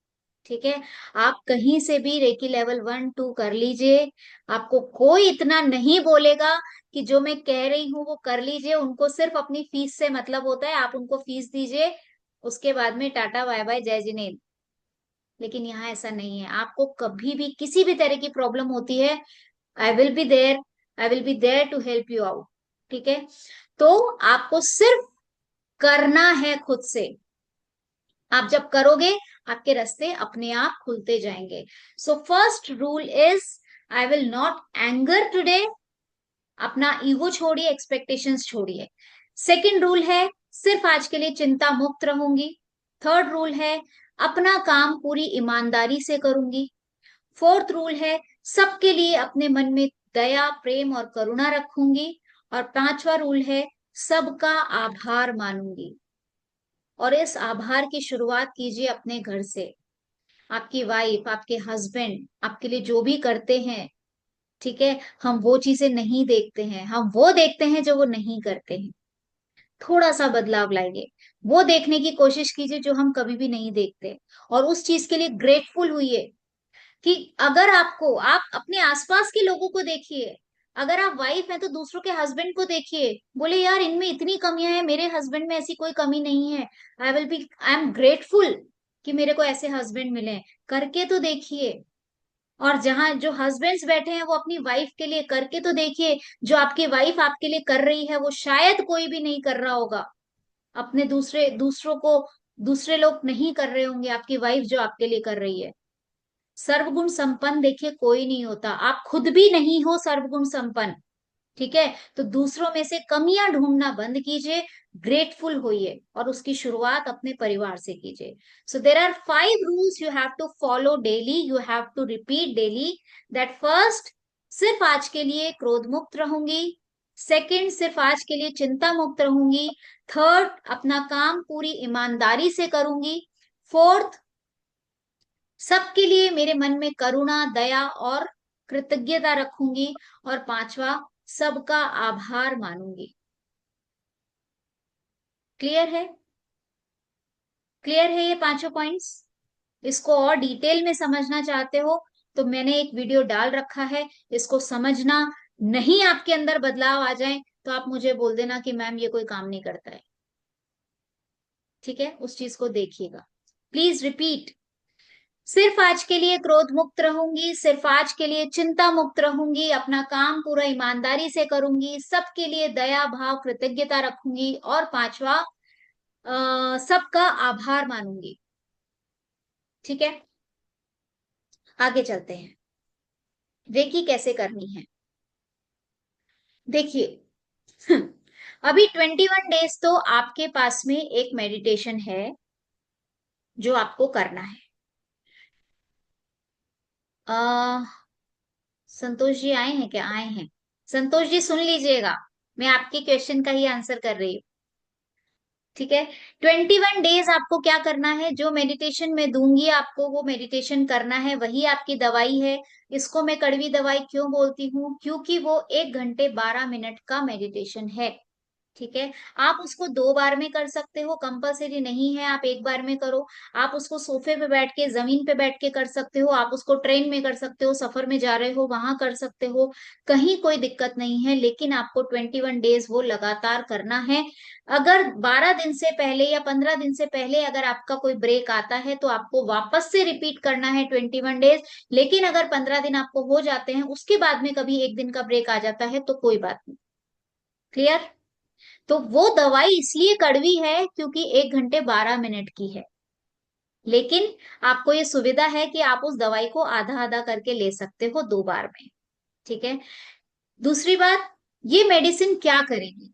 ठीक है। आप कहीं से भी रेकी लेवल 1 2 कर लीजिए, आपको कोई इतना नहीं बोलेगा कि जो मैं कह रही हूँ वो कर लीजिए। उनको सिर्फ अपनी फीस से मतलब होता है, आप उनको फीस दीजिए, उसके बाद में टाटा बाय बाय जय जिनेंद्र। लेकिन यहाँ ऐसा नहीं है। आपको कभी भी किसी भी तरह की प्रॉब्लम होती है, I will be there, I will be there to help you out. ठीक है। तो आपको सिर्फ करना है खुद से। आप जब करोगे, आपके रास्ते अपने आप खुलते जाएंगे। So first rule is, I will not anger today. अपना ईगो छोड़िए, एक्सपेक्टेशंस छोड़िए। सेकंड रूल है, सिर्फ आज के लिए चिंता मुक्त रहूंगी। थर्ड रूल है, अपना काम पूरी ईमानदारी से करूंगी। फोर्थ रूल है, सबके लिए अपने मन में दया, प्रेम और करुणा रखूंगी। और पांचवा रूल है, सबका आभार मानूंगी। और इस आभार की शुरुआत कीजिए अपने घर से। आपकी वाइफ, आपके हस्बैंड आपके लिए जो भी करते हैं, ठीक है, हम वो चीजें नहीं देखते हैं, हम वो देखते हैं जो वो नहीं करते हैं। थोड़ा सा बदलाव लाइए, वो देखने की कोशिश कीजिए जो हम कभी भी नहीं देखते, और उस चीज के लिए ग्रेटफुल हुई कि अगर आपको, आप अपने आसपास के लोगों को देखिए। अगर आप वाइफ हैं तो दूसरों के हस्बैंड को देखिए, बोले यार इनमें इतनी कमियां हैं, मेरे हस्बैंड में ऐसी कोई कमी नहीं है। आई एम ग्रेटफुल कि मेरे को ऐसे हस्बैंड मिले हैं। करके तो देखिए। और जहां जो हस्बैंड्स बैठे हैं वो अपनी वाइफ के लिए करके तो देखिए। जो आपकी वाइफ आपके लिए कर रही है वो शायद कोई भी नहीं कर रहा होगा। अपने दूसरों को दूसरे लोग नहीं कर रहे होंगे, आपकी वाइफ जो आपके लिए कर रही है। सर्वगुण संपन्न देखिए कोई नहीं होता, आप खुद भी नहीं हो सर्वगुण संपन्न। ठीक है, तो दूसरों में से कमियां ढूंढना बंद कीजिए, ग्रेटफुल होइए, और उसकी शुरुआत अपने परिवार से कीजिए। So there are 5 rules you have to follow daily, you have to repeat daily. That first, सिर्फ आज के लिए क्रोध मुक्त रहूंगी। सेकंड, सिर्फ आज के लिए चिंता मुक्त रहूंगी। थर्ड, अपना काम पूरी ईमानदारी से करूंगी। फोर्थ, सबके लिए मेरे मन में करुणा, दया और कृतज्ञता रखूंगी। और पांचवा, सबका आभार मानूंगी। क्लियर है? क्लियर है ये पांचों पॉइंट्स? इसको और डिटेल में समझना चाहते हो तो मैंने एक वीडियो डाल रखा है, इसको समझना। नहीं आपके अंदर बदलाव आ जाए तो आप मुझे बोल देना कि मैम ये कोई काम नहीं करता है। ठीक है, उस चीज को देखिएगा। Please repeat. सिर्फ आज के लिए क्रोध मुक्त रहूंगी, सिर्फ आज के लिए चिंता मुक्त रहूंगी, अपना काम पूरा ईमानदारी से करूंगी, सबके लिए दया भाव कृतज्ञता रखूंगी, और पांचवा, सबका आभार मानूंगी। ठीक है, आगे चलते हैं। रेकी कैसे करनी है? देखिए, अभी 21 डेज तो आपके पास में एक मेडिटेशन है जो आपको करना है। संतोष जी आए हैं क्या? आए हैं। संतोष जी सुन लीजिएगा, मैं आपके क्वेश्चन का ही आंसर कर रही हूँ। ठीक है, 21 डेज आपको क्या करना है, जो मेडिटेशन मैं दूंगी आपको वो मेडिटेशन करना है, वही आपकी दवाई है। इसको मैं कड़वी दवाई क्यों बोलती हूँ? क्योंकि वो 1 घंटे 12 मिनट का मेडिटेशन है। ठीक है, आप उसको 2 बार में कर सकते हो, कंपलसरी नहीं है आप एक बार में करो। आप उसको सोफे पे बैठ के, जमीन पे बैठ के कर सकते हो, आप उसको ट्रेन में कर सकते हो, सफर में जा रहे हो वहां कर सकते हो, कहीं कोई दिक्कत नहीं है। लेकिन आपको 21 डेज वो लगातार करना है। अगर 12 दिन से पहले या 15 दिन से पहले अगर आपका कोई ब्रेक आता है तो आपको वापस से रिपीट करना है 21 डेज। लेकिन अगर 15 दिन आपको हो जाते हैं, उसके बाद में कभी एक दिन का ब्रेक आ जाता है तो कोई बात नहीं। क्लियर? तो वो दवाई इसलिए कड़वी है क्योंकि 1 घंटे 12 मिनट की है। लेकिन आपको ये सुविधा है कि आप उस दवाई को आधा आधा करके ले सकते हो 2 बार में। ठीक है, दूसरी बात, ये मेडिसिन क्या करेगी?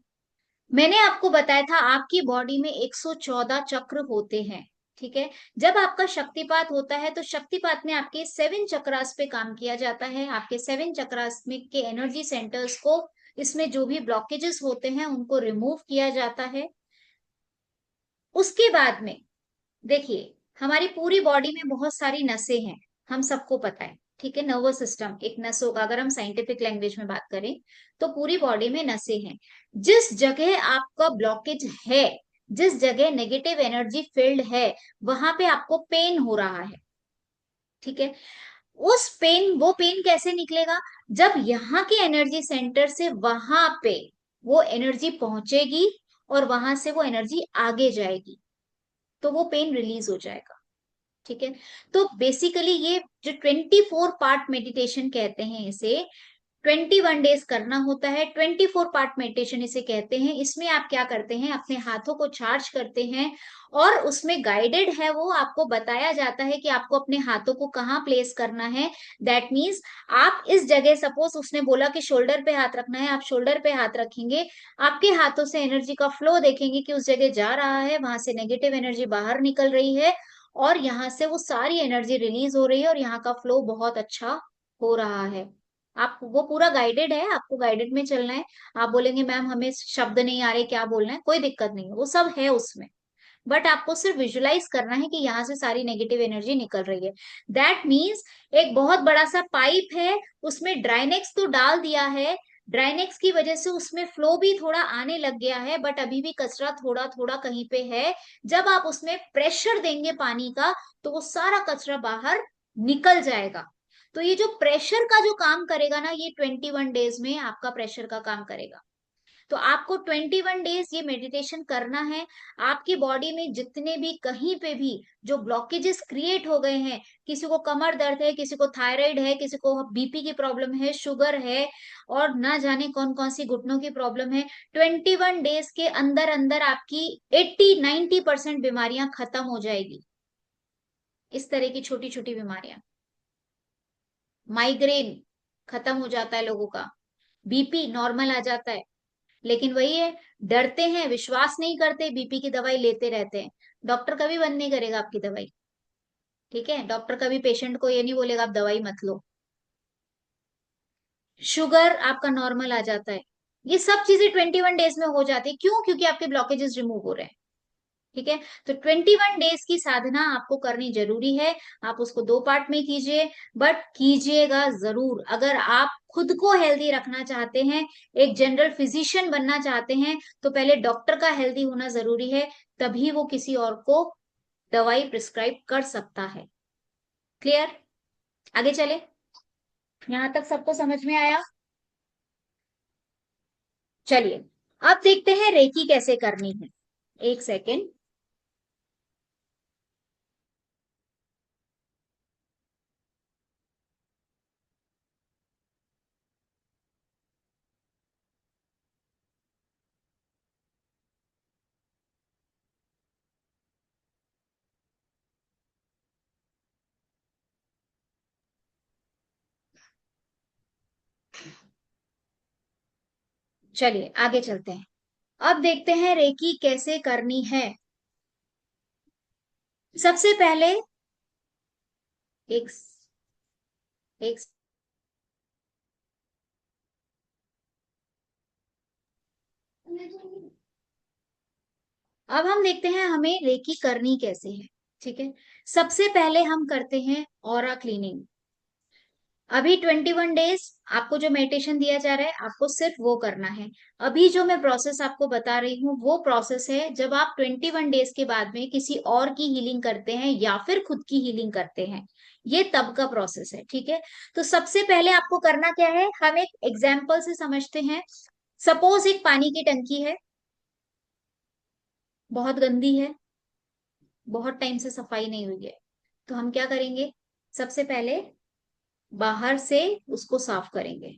मैंने आपको बताया था आपकी बॉडी में 114 चक्र होते हैं। ठीक है, जब आपका शक्तिपात होता है तो शक्तिपात में आपके 7 चक्रास पे काम किया जाता है, आपके 7 चक्रास में के एनर्जी सेंटर्स को, इसमें जो भी ब्लॉकेजेस होते हैं उनको रिमूव किया जाता है। उसके बाद में देखिए, हमारी पूरी बॉडी में बहुत सारी नसें हैं, हम सबको पता है। ठीक है, नर्वस सिस्टम एक नस होगा, अगर हम साइंटिफिक लैंग्वेज में बात करें तो पूरी बॉडी में नसें हैं। जिस जगह आपका ब्लॉकेज है, जिस जगह नेगेटिव एनर्जी फील्ड है, वहां पे आपको पेन हो रहा है। ठीक है, उस पेन वो पेन कैसे निकलेगा? जब यहाँ के एनर्जी सेंटर से वहां पे वो एनर्जी पहुंचेगी और वहां से वो एनर्जी आगे जाएगी, तो वो पेन रिलीज हो जाएगा। ठीक है, तो बेसिकली ये जो 24 पार्ट मेडिटेशन कहते हैं, इसे 21 डेज करना होता है। 24 पार्ट मेडिटेशन इसे कहते हैं। इसमें आप क्या करते हैं, अपने हाथों को चार्ज करते हैं, और उसमें गाइडेड है, वो आपको बताया जाता है कि आपको अपने हाथों को कहाँ प्लेस करना है। दैट मीन्स आप इस जगह, सपोज उसने बोला कि शोल्डर पे हाथ रखना है, आप शोल्डर पे हाथ रखेंगे, आपके हाथों से एनर्जी का फ्लो देखेंगे कि उस जगह जा रहा है, वहां से नेगेटिव एनर्जी बाहर निकल रही है, और यहाँ से वो सारी एनर्जी रिलीज हो रही है और यहाँ का फ्लो बहुत अच्छा हो रहा है। आप वो पूरा गाइडेड है, आपको गाइडेड में चलना है। आप बोलेंगे मैम हमें शब्द नहीं आ रहे क्या बोलना है, कोई दिक्कत नहीं है, वो सब है उसमें। बट आपको सिर्फ विजुलाइज करना है कि यहाँ से सारी नेगेटिव एनर्जी निकल रही है। दैट मीन्स एक बहुत बड़ा सा पाइप है, उसमें ड्राइनेक्स तो डाल दिया है, ड्राइनेक्स की वजह से उसमें फ्लो भी थोड़ा आने लग गया है, बट अभी भी कचरा थोड़ा थोड़ा कहीं पे है। जब आप उसमें प्रेशर देंगे पानी का, तो वो सारा कचरा बाहर निकल जाएगा। तो ये जो प्रेशर का जो काम करेगा ना, ये 21 डेज में आपका प्रेशर का काम करेगा। तो आपको 21 डेज ये मेडिटेशन करना है। आपकी बॉडी में जितने भी कहीं पे भी जो ब्लॉकेजेस क्रिएट हो गए हैं, किसी को कमर दर्द है, किसी को थायराइड है, किसी को बीपी की प्रॉब्लम है, शुगर है, और ना जाने कौन कौन सी घुटनों की प्रॉब्लम है, 21 डेज के अंदर अंदर आपकी 80-90% बीमारियां खत्म हो जाएगी। इस तरह की छोटी छोटी बीमारियां, माइग्रेन खत्म हो जाता है लोगों का, बीपी नॉर्मल आ जाता है। लेकिन वही है, डरते हैं, विश्वास नहीं करते, बीपी की दवाई लेते रहते हैं। डॉक्टर कभी बंद नहीं करेगा आपकी दवाई, ठीक है? डॉक्टर कभी पेशेंट को ये नहीं बोलेगा आप दवाई मत लो। शुगर आपका नॉर्मल आ जाता है। ये सब चीजें 21 डेज में हो जाती है, क्यों? क्योंकि आपके ब्लॉकेजेस रिमूव हो रहे हैं। ठीक है, तो 21 डेज की साधना आपको करनी जरूरी है। आप उसको 2 पार्ट में कीजिए, बट कीजिएगा जरूर। अगर आप खुद को हेल्दी रखना चाहते हैं, एक जनरल फिजिशियन बनना चाहते हैं, तो पहले डॉक्टर का हेल्दी होना जरूरी है, तभी वो किसी और को दवाई प्रिस्क्राइब कर सकता है। क्लियर? आगे चले, यहां तक सबको समझ में आया? चलिए, अब देखते हैं रेकी कैसे करनी है। एक सेकेंड। चलिए आगे चलते हैं। अब देखते हैं रेकी कैसे करनी है। सबसे पहले एक एक अब हम देखते हैं हमें रेकी करनी कैसे है। ठीक है, सबसे पहले हम करते हैं ऑरा क्लीनिंग। अभी 21 डेज आपको जो मेडिटेशन दिया जा रहा है, आपको सिर्फ वो करना है। अभी जो मैं प्रोसेस आपको बता रही हूँ, वो प्रोसेस है जब आप 21 डेज के बाद में किसी और की हीलिंग करते हैं या फिर खुद की हीलिंग करते हैं, ये तब का प्रोसेस है। ठीक है, तो सबसे पहले आपको करना क्या है, हम एक एग्जाम्पल से समझते हैं। सपोज एक पानी की टंकी है, बहुत गंदी है, बहुत टाइम से सफाई नहीं हुई है। तो हम क्या करेंगे, सबसे पहले बाहर से उसको साफ करेंगे।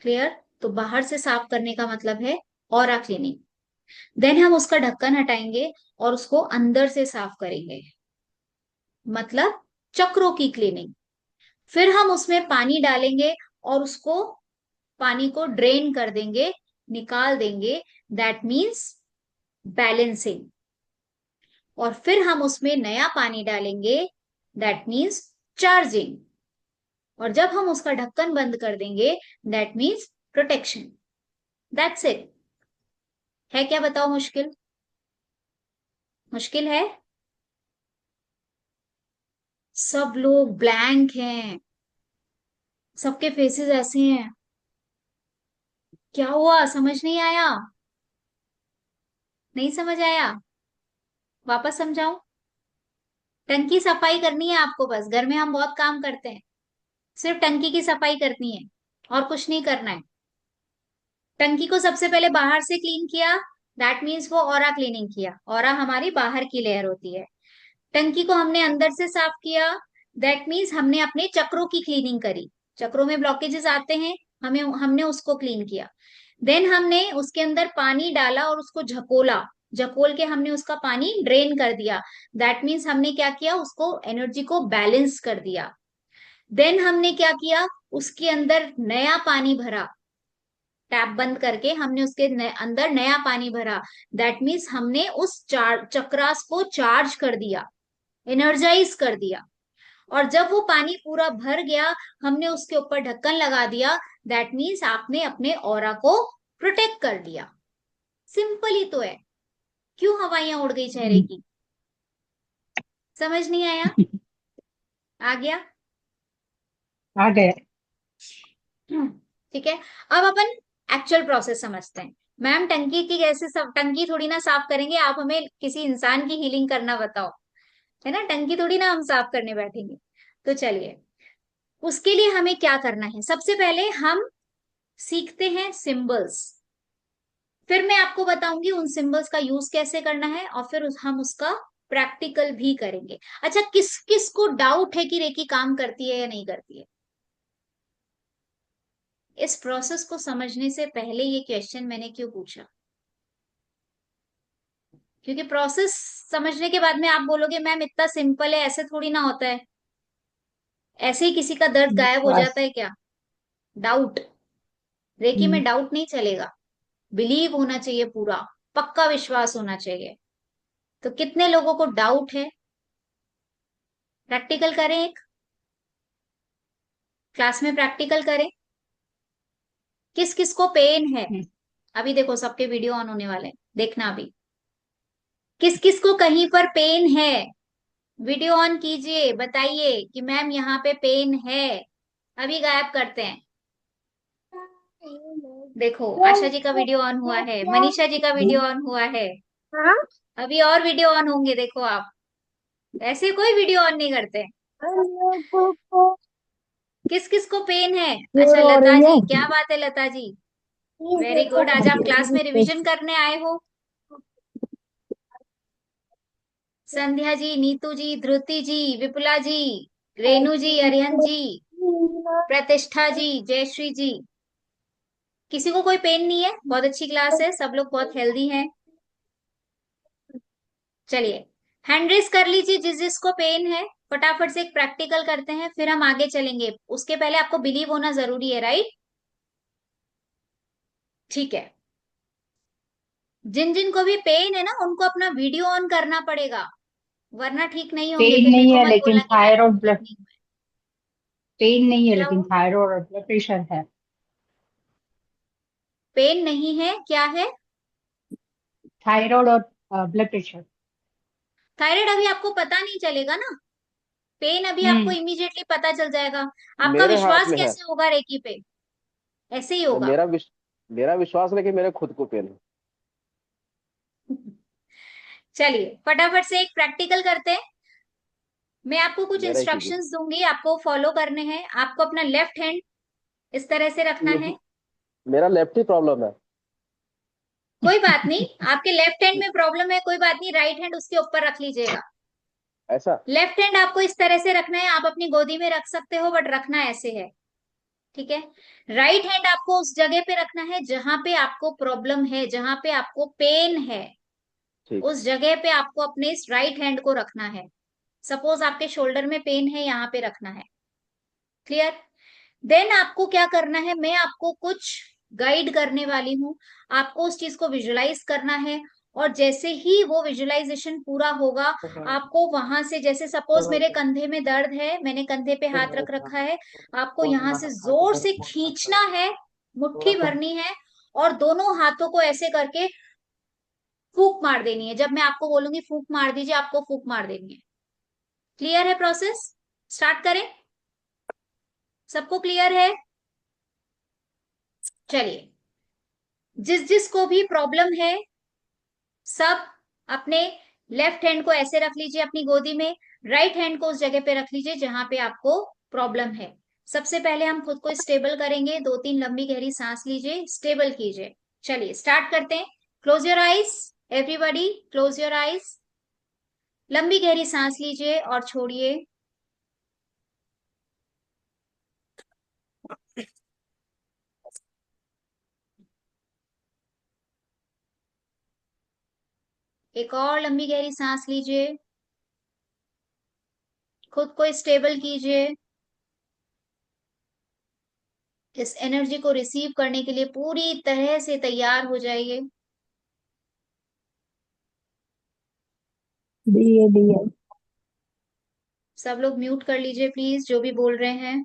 क्लियर? तो बाहर से साफ करने का मतलब है ऑरा क्लीनिंग। देन हम उसका ढक्कन हटाएंगे और उसको अंदर से साफ करेंगे, मतलब चक्रों की क्लीनिंग। फिर हम उसमें पानी डालेंगे और उसको पानी को ड्रेन कर देंगे, निकाल देंगे। That means balancing. और फिर हम उसमें नया पानी डालेंगे, दैट मीन्स चार्जिंग। और जब हम उसका ढक्कन बंद कर देंगे, that means protection. That's it. है क्या, बताओ? मुश्किल? मुश्किल है? सब लोग ब्लैंक हैं, सबके फेसेस ऐसे हैं। क्या हुआ, समझ नहीं आया? नहीं समझ आया? वापस समझाऊं? टंकी सफाई करनी है आपको, बस। घर में हम बहुत काम करते हैं, सिर्फ टंकी की सफाई करनी है और कुछ नहीं करना है। टंकी को सबसे पहले बाहर से क्लीन किया, दैट मीन्स वो ऑरा क्लीनिंग किया। ऑरा हमारी बाहर की लेयर होती है। टंकी को हमने अंदर से साफ किया, दैट मीन्स हमने अपने चक्रों की क्लीनिंग करी। चक्रों में ब्लॉकेजेस आते हैं, हमें हमने उसको क्लीन किया। देन हमने उसके अंदर पानी डाला और उसको झकोला, झकोल के हमने उसका पानी ड्रेन कर दिया। दैट मीन्स हमने क्या किया, उसको एनर्जी को बैलेंस कर दिया। देन हमने क्या किया, उसके अंदर नया पानी भरा, टैप बंद करके हमने उसके अंदर नया पानी भरा। दैट मीन्स हमने उस चक्रास को चार्ज कर दिया। एनर्जाइज कर दिया। और जब वो पानी पूरा भर गया, हमने उसके ऊपर ढक्कन लगा दिया, दैट मीन्स आपने अपने ऑरा को प्रोटेक्ट कर दिया। सिंपल ही तो है। क्यों हवाइयां उड़ गई चेहरे की? समझ नहीं आया? आ गया? आ गया। ठीक है। अब अपन एक्चुअल प्रोसेस समझते हैं। मैम टंकी की कैसे सब, टंकी थोड़ी ना साफ करेंगे, आप हमें किसी इंसान की हीलिंग करना बताओ, है ना? टंकी थोड़ी ना हम साफ करने बैठेंगे। तो चलिए, उसके लिए हमें क्या करना है, सबसे पहले हम सीखते हैं सिंबल्स। फिर मैं आपको बताऊंगी उन सिंबल्स का यूज कैसे करना है, और फिर हम उसका प्रैक्टिकल भी करेंगे। अच्छा, किस किस को डाउट है कि रेकी काम करती है या नहीं करती है? इस प्रोसेस को समझने से पहले ये क्वेश्चन मैंने क्यों पूछा? क्योंकि प्रोसेस समझने के बाद में आप बोलोगे मैम इतना सिंपल है, ऐसे थोड़ी ना होता है। ऐसे ही किसी का दर्द गायब हो विश्वास। जाता है क्या? डाउट, रेकी में हम्म। डाउट नहीं चलेगा। बिलीव होना चाहिए पूरा, पक्का विश्वास होना चाहिए। तो कितने लोगों को डाउट है? प्रैक्टिकल करें एक, क्लास में प्रैक्टिकल करें। किस किस को पेन है? हम्म। अभी देखो सबके वीडियो ऑन होने वाले हैं, देखना अभी। किस किस को कहीं पर पेन है? वीडियो ऑन कीजिए, बताइए कि मैम यहाँ पे पेन है। अभी गायब करते हैं। देखो आशा जी का वीडियो ऑन हुआ है, मनीषा जी का वीडियो ऑन हुआ है। अभी और वीडियो ऑन होंगे, देखो आप। ऐसे कोई वीडियो ऑन नहीं करते। किस किस को पेन है? अच्छा, जोर हो लता रही है। जी, क्या बात है लता जी। वेरी गुड, आज आप क्लास में रिवीजन करने आए हो। संध्या जी, नीतू जी, ध्रुति जी, विपुला जी, रेणु जी, अरिहंत जी, प्रतिष्ठा जी, जयश्री जी। किसी को कोई पेन नहीं है? बहुत अच्छी क्लास है, सब लोग बहुत हेल्दी हैं। चलिए, हैंड रेस कर लीजिए जिस जिसको पेन है। फटाफट से एक प्रैक्टिकल करते हैं, फिर हम आगे चलेंगे। उसके पहले आपको बिलीव होना जरूरी है, राइट? ठीक है। जिन जिन को भी पेन है ना, उनको अपना वीडियो ऑन करना पड़ेगा, वरना ठीक नहीं होंगे। पेन फिर मेरे नहीं को है मत लेकिन बोलना कि मैम थायराइड ठीक ब्लड, नहीं हुआ। पेन नहीं है क्या लेकिन हुआ? थायराइड और ब्लड प्रेशर है। पेन नहीं है, क्या है? थायराइड और ब्लड प्रेशर। थायराइड अभी आपको पता नहीं चलेगा ना, पेन अभी आपको हम्म। इमीडिएटली पता चल जाएगा। आपका मेरे हाथ विश्वास में है। कैसे होगा रेकी पे? ऐसे ही होगा। मेरा विश्वास नहीं कि मेरे खुद को पेन है। चलिए फटाफट से एक प्रैक्टिकल करते हैं। मैं आपको कुछ मेरा ही कीजिए। इंस्ट्रक्शंस दूंगी, आपको फॉलो करने हैं। आपको अपना लेफ्ट हैंड इस तरह से रखना है। मेरा लेफ्ट ही प्रॉब्लम है। कोई बात नहीं, आपके लेफ्ट हैंड में प्रॉब्लम है, कोई बात नहीं, राइट हैंड उसके ऊपर रख लीजिएगा। ऐसा। लेफ्ट हैंड आपको इस तरह से रखना है, आप अपनी गोदी में रख सकते हो, बट रखना ऐसे है, ठीक है? राइट हैंड आपको उस जगह पे रखना है जहां पे आपको प्रॉब्लम है, जहां पे आपको पेन है। ठीक है। उस जगह पे आपको अपने इस राइट हैंड को रखना है। सपोज आपके शोल्डर में पेन है, यहाँ पे रखना है। क्लियर? देन आपको क्या करना है, मैं आपको कुछ गाइड करने वाली हूँ। आपको उस चीज को विजुलाइज करना है। और जैसे ही वो विजुलाइजेशन पूरा होगा, आपको वहां से, जैसे सपोज मेरे कंधे में दर्द है, मैंने कंधे पे हाथ रख रखा है, आपको यहाँ से जोर से खींचना है, मुट्ठी भरनी है, और दोनों हाथों को ऐसे करके फूंक मार देनी है। जब मैं आपको बोलूंगी फूंक मार दीजिए, आपको फूंक मार देनी है। क्लियर है प्रोसेस? स्टार्ट करें? सबको क्लियर है? चलिए, जिस जिस को भी प्रॉब्लम है, सब अपने लेफ्ट हैंड को ऐसे रख लीजिए अपनी गोदी में, राइट हैंड को उस जगह पे रख लीजिए जहां पे आपको प्रॉब्लम है। सबसे पहले हम खुद को स्टेबल करेंगे, 2-3 लंबी गहरी सांस लीजिए, स्टेबल कीजिए। चलिए स्टार्ट करते हैं। Close your eyes, everybody close your eyes. लंबी गहरी सांस लीजिए और छोड़िए। एक और लंबी गहरी सांस लीजिए। खुद को स्टेबल कीजिए। इस एनर्जी को रिसीव करने के लिए पूरी तरह से तैयार हो जाइए। दिए दिए। सब लोग म्यूट कर लीजिए प्लीज, जो भी बोल रहे हैं।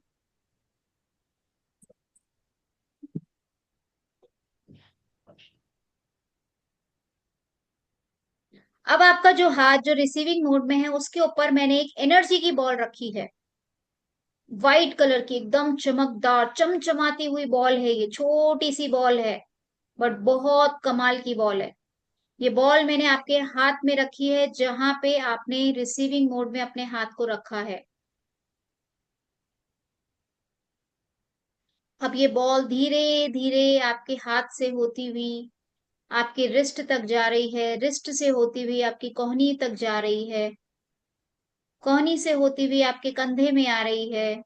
अब आपका जो हाथ जो रिसीविंग मोड में है उसके ऊपर मैंने एक एनर्जी की बॉल रखी है, व्हाइट कलर की, एकदम चमकदार चमचमाती हुई बॉल है। ये छोटी सी बॉल है बट बहुत कमाल की बॉल है। ये बॉल मैंने आपके हाथ में रखी है, जहां पे आपने रिसीविंग मोड में अपने हाथ को रखा है। अब ये बॉल धीरे धीरे आपके हाथ से होती हुई आपके रिस्ट तक जा रही है, रिस्ट से होती हुई आपकी कोहनी तक जा रही है, कोहनी से होती हुई आपके कंधे में आ रही है,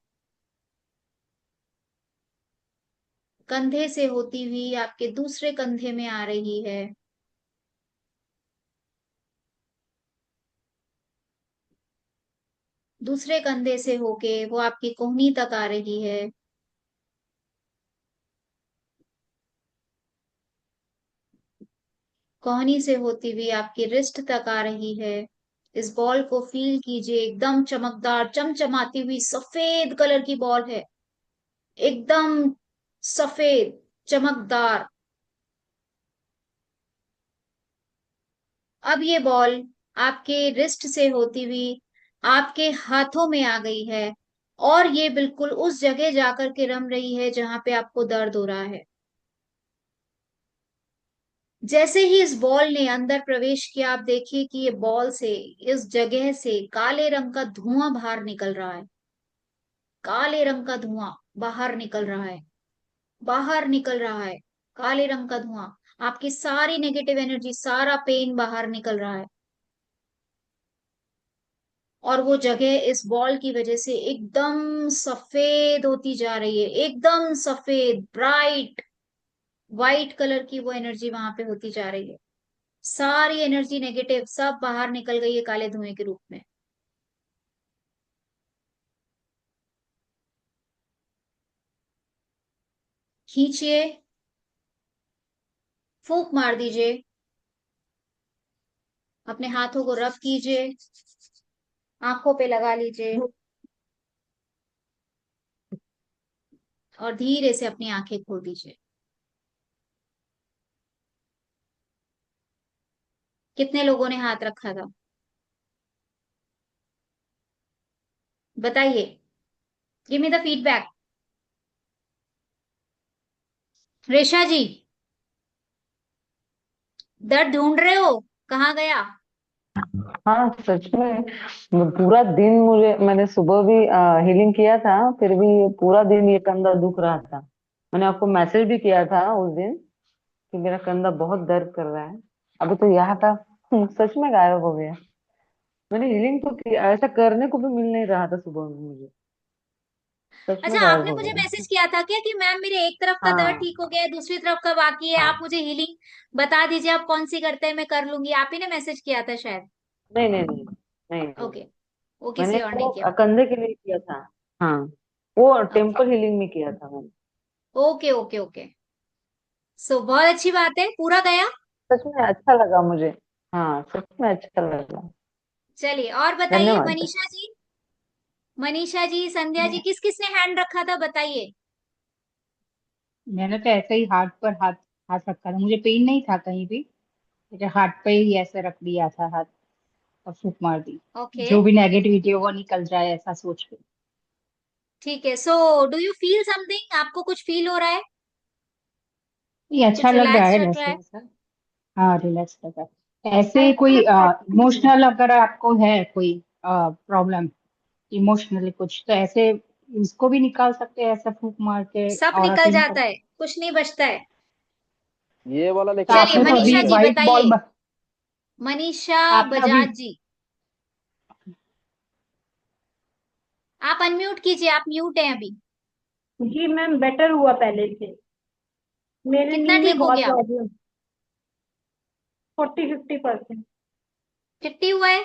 कंधे से होती हुई आपके दूसरे कंधे में आ रही है, दूसरे कंधे से होके वो आपकी कोहनी तक आ रही है, कोहनी से होती हुई आपकी रिस्ट तक आ रही है। इस बॉल को फील कीजिए, एकदम चमकदार चमचमाती हुई सफेद कलर की बॉल है, एकदम सफेद चमकदार। अब ये बॉल आपके रिस्ट से होती हुई आपके हाथों में आ गई है, और ये बिल्कुल उस जगह जाकर के रम रही है जहां पे आपको दर्द हो रहा है। जैसे ही इस बॉल ने अंदर प्रवेश किया, आप देखिए कि ये बॉल से, इस जगह से काले रंग का धुआं बाहर निकल रहा है, काले रंग का धुआं बाहर निकल रहा है, बाहर निकल रहा है, काले रंग का धुआं। आपकी सारी नेगेटिव एनर्जी, सारा पेन बाहर निकल रहा है, और वो जगह इस बॉल की वजह से एकदम सफेद होती जा रही है, एकदम सफेद ब्राइट व्हाइट कलर की वो एनर्जी वहां पे होती जा रही है। सारी एनर्जी नेगेटिव सब बाहर निकल गई है काले धुएं के रूप में। खींचिए, फूंक मार दीजिए, अपने हाथों को रब कीजिए, आंखों पे लगा लीजिए, और धीरे से अपनी आंखें खोल दीजिए। कितने लोगों ने हाथ रखा था बताइए, गिव मी द फीडबैक। रेशा जी, दर्द ढूंढ रहे हो, कहाँ गया? हाँ सच में। पूरा दिन मुझे, मैंने सुबह भी हीलिंग किया था, फिर भी पूरा दिन ये कंधा दुख रहा था। मैंने आपको मैसेज भी किया था उस दिन कि मेरा कंधा बहुत दर्द कर रहा है। अभी तो यहाँ था। सच में गायब हो गया। मैंने हीलिंग तो किया, ऐसा करने को भी मिल नहीं रहा था सुबह में मुझे। सच अच्छा, में गायब आपने हो मुझे मैसेज गया। किया था क्या कि मैम मेरे एक तरफ का दर्द हाँ ठीक हो गया है, दूसरी तरफ का बाकी है, आप हाँ। मुझे हीलिंग बता दीजिए, आप कौन सी करते हैं, मैं कर लूंगी। आप ही ने मैसेज किया था शायद। नहीं नहीं नहीं। नहीं नहीं। ओके, वो मैंने किसी और ने वो किया। कंधे के लिए किया था। हाँ, वो ओके टेम्पल हीलिंग में किया था मैंने। Okay okay okay. सो बहुत अच्छी बात है, पूरा गया। सच में अच्छा लगा मुझे। हाँ सच में अच्छा लगा। चलिए और बताइए, धन्यवाद। मनीषा जी, मनीषा जी, संध्या जी, किस किस ने हैंड रखा था बताइए। मैंने तो ऐसे ही हाथ पर हाथ हाथ रखा था, मुझे पेन नहीं था कहीं भी। मुझे हाथ पे ही ऐसे रख दिया था हाथ, और फूंक मार दी। ओके, जो भी नेगेटिविटी है वो निकल जाए ऐसा सोच के। ठीक है। So do you feel something, आपको कुछ फील हो रहा है? ये अच्छा कुछ लग रहा रिलैक्स है लग रहा वैसे है? ऐसा। हाँ रिलैक्स लग रहा है। ऐसे कोई इमोशनल अगर आपको है कोई प्रॉब्लम, इमोशनली कुछ, तो ऐसे इसको भी निकाल सकते हैं ऐसा फूंक मार के, सब और निकल असीम जाता करके। है, कुछ नहीं बचता है। ये वाला तो लेकिन चलिए अच्छा आपने तो था मनीषा अभी ये। जी व्हाइट बताइए, बॉल, मनीषा आपने अभी, बजाज जी, आप अनम्यूट कीजिए, आप म्यूट हैं अभी। जी मैम, बेटर हुआ पहले से। मेरे कितना नी में ठीक हो बहुत गया? प्रॉब्लम। 40-50%। 50 हुआ है?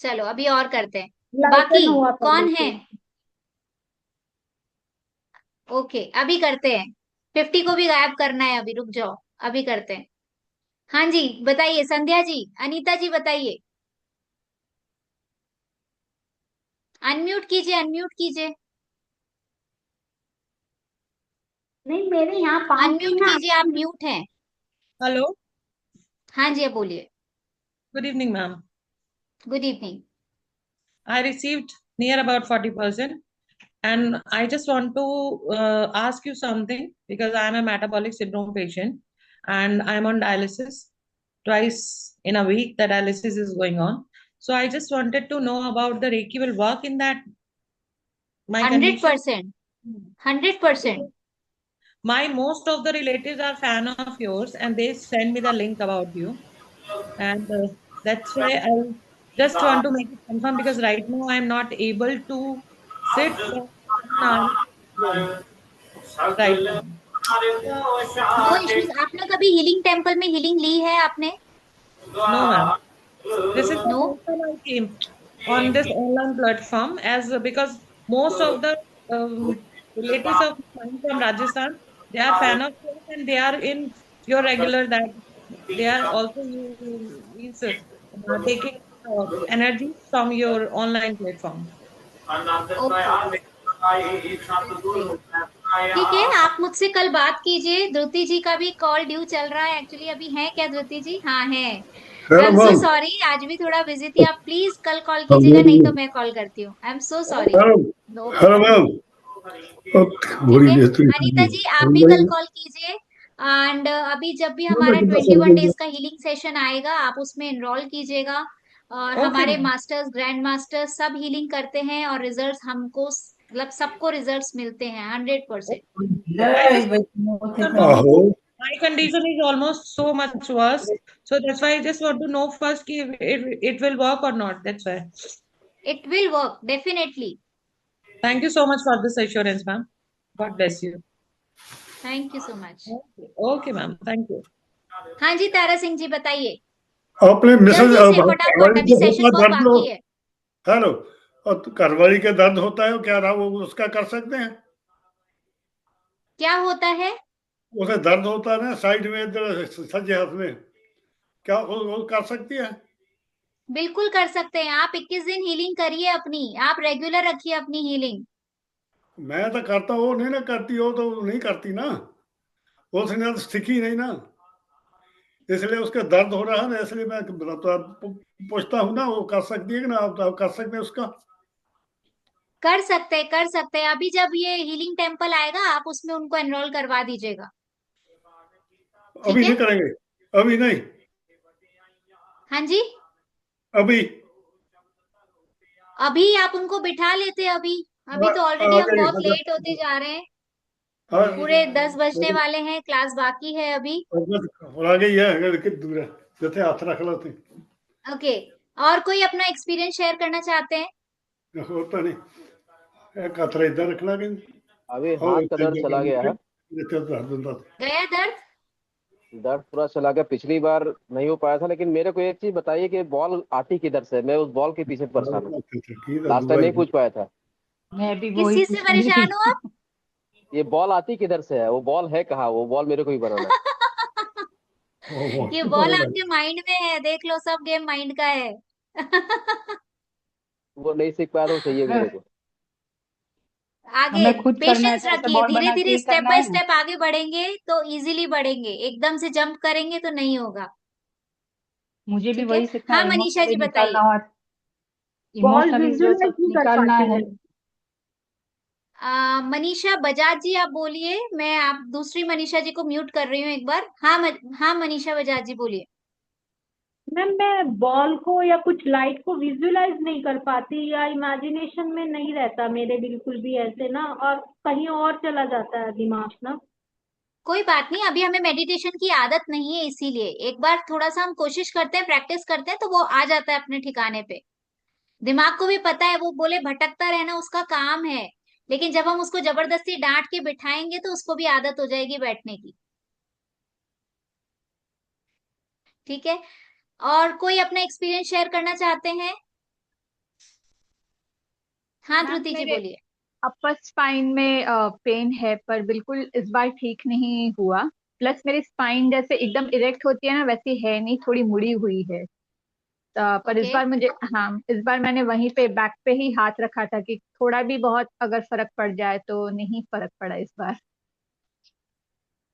चलो अभी और करते हैं। बाकी लाइटन हुआ पहले कौन है? से। ओके अभी करते हैं। 50 को भी गायब करना है, अभी रुक जाओ, अभी करते हैं। हाँ जी बताइए, संध्या जी, अनीता जी बताइए। अनम्यूट कीजिए, अनम्यूट कीजिए, नहीं, मेरे यहाँ पाँच अनम्यूट में कीजिए, आप म्यूट हैं। Hello, हाँ जी, अब बोलिए। good evening, ma'am. Good evening. I received near about 40%, and I just want to ask you something because I am a metabolic syndrome patient and I'm on dialysis twice in a week. The dialysis is going on. So I just wanted to know about the Reiki will work in that my hundred condition. Percent 100%। My most of the relatives are fan of yours and they send me the link about you. And that's why I just want to make it confirm because right now I'm not able to sit for 1 hour right now. No issues. आपने कभी healing temple में healing ली है आपने? No, ma'am. This is the no. first time I came on this online platform as because most of the relatives of mine from Rajasthan, they are fan of yours and they are in your regular that they are also you means taking energy from your online platform. Okay, great. ठीक है, आप मुझसे कल बात कीजिए। धृति जी का भी call due चल रहा है एक्चुअली। अभी है क्या धृति जी? हाँ है। I hello am so ma'am. Sorry, आज भी थोड़ा बिजी थी। आप प्लीज कल कॉल कीजिएगा, नहीं तो हेलो मैं कॉल करती हूँ। I am so sorry. No hello problem. Ma'am. ठीक बड़ी है, बेहतरीन अनीता जी आप भी कल कॉल कीजिए। एंड अभी जब भी हमारा 21 डेज का हीलिंग सेशन आएगा, आप उसमें एनरोल कीजिएगा। और Okay, हमारे ma'am. मास्टर्स, ग्रैंड मास्टर्स सब हीलिंग करते हैं और रिजल्ट्स हमको मतलब सबको रिजल्ट्स मिलते हैं 100%। I just confirm आहो। because my condition is almost so much worse. So that's why I just want to know first if it will work or not. That's why. It will work definitely. Thank you so much for this assurance, ma'am. God bless you. Thank you so much. Okay, ma'am. Thank you. हाँ जी, तारा सिंह जी बताइए आपने Mrs जल्दी से फटाफट, घरवाली अभी के session होता बहुत दर्द हो। बाकी है। हेलो। और घरवाली के दर्द होता है वो क्या रहा वो उसका कर सकते हैं? क्या होता है? उसे दर्द होता है ना साइड में इधर सज्जे हाथ में, क्या वो कर सकती है? बिल्कुल कर सकते हैं। आप 21 दिन हीलिंग करिए अपनी, आप रेगुलर रखिए अपनी हीलिंग। मैं तो करता हूँ, नहीं ना करती हो तो नहीं करती ना, उसने तो सीखी नहीं ना, इसलिए उसका दर्द हो रहा है ना, इसलिए मैं पूछता हूँ ना वो कर सकती है कि ना, आप कर सकते हैं उसका? कर सकते हैं, कर सकते हैं। अभी जब ये हीलिंग टेम्पल आएगा, आप उसमें उनको एनरोल करवा दीजिएगा। ठीक अभी है। नहीं करेंगे? अभी नहीं? हाँ जी, अभी अभी आप उनको बिठा लेते हैं अभी। अभी तो आ ऑलरेडी हम जाइए बहुत लेट होते जा रहे हैं। हाँ, पूरे 10 बजने वाले हैं, क्लास बाकी है अभी। आ गई है अगर कि दूर है जैसे हाथ रख लो थे ओके, और कोई अपना एक्सपीरियंस शेयर करना चाहते हैं? होता नहीं, एक हाथ इधर रखना कि अभी और हाथ का दर्द चला गया है। जैसे दर्द होता था। गया दर्द? दर्द पूरा चला गया। पिछली बार नहीं हो पाया था, लेकिन मेरे को एक चीज बताइए कि बॉल आती किधर से? मैं उस बॉल के पीछे परेशान हूँ। लास्ट टाइम नहीं पूछ पाया था। मैं भी किस वही चीज से पूछने लगी परेशान हो आप? ये बॉल आती किधर से है? वो बॉल है कहाँ? वो बॉल मेरे को ही बनाना है। ये बॉल आपके माइंड में है, देख लो, सब गेम माइंड का है। वो नहीं सीख पाया तो चाहिए मेरे को। आगे हमें खुद करना है पेशेंस तो ऐसे रखिए, बॉल धीरे बना के धीरे ही स्टेप करना बाय है। स्टेप आगे बढ़ेंगे तो इजीली बढ़ेंगे। एकदम से जंप करेंगे तो नहीं होगा। मुझे भी ठीक है। वही सीखना हाँ है, मनीषा इमोशनली जी बताइए। निकालना और बॉल इमोशनली जो विजुअलाइज सब नहीं कर निकालना पाती है। मैं। मनीषा बजाज जी आप बोलिए। मैं आप दूसरी मनीषा जी को म्यूट कर रही हूँ एक बार। हाँ हाँ मनीषा बजाज जी बोलिए। मैम मैं बॉल को या कुछ लाइट को विजुअलाइज नहीं कर पाती, या इमेजिनेशन में नहीं रहता मेरे बिल्कुल भी ऐसे ना, और कहीं और चला जाता है दिमाग ना। कोई बात नहीं, अभी हमें मेडिटेशन की आदत नहीं है, इसीलिए एक बार थोड़ा सा हम कोशिश करते हैं, प्रैक्टिस करते हैं तो वो आ जाता है अपने ठिकाने पे। दिमाग को भी पता है, वो बोले भटकता रहना उसका काम है। लेकिन जब हम उसको जबरदस्ती डांट के बिठाएंगे तो उसको भी आदत हो जाएगी बैठने की। ठीक है। और कोई अपना एक्सपीरियंस शेयर करना चाहते हैं? हाँ मैम धृति जी मेरे बोलिए। अपर स्पाइन में पेन है, पर बिल्कुल इस बार ठीक नहीं हुआ। प्लस मेरी स्पाइन जैसे एकदम इरेक्ट होती है ना, वैसी है नहीं, थोड़ी मुड़ी हुई है। पर इस ओके, बार मुझे, हाँ, इस बार मैंने वहीं पे बैक पे ही हाथ रखा था कि थोड़ा भी बहुत अगर फर्क पड़ जाए, तो नहीं फर्क पड़ा इस बार।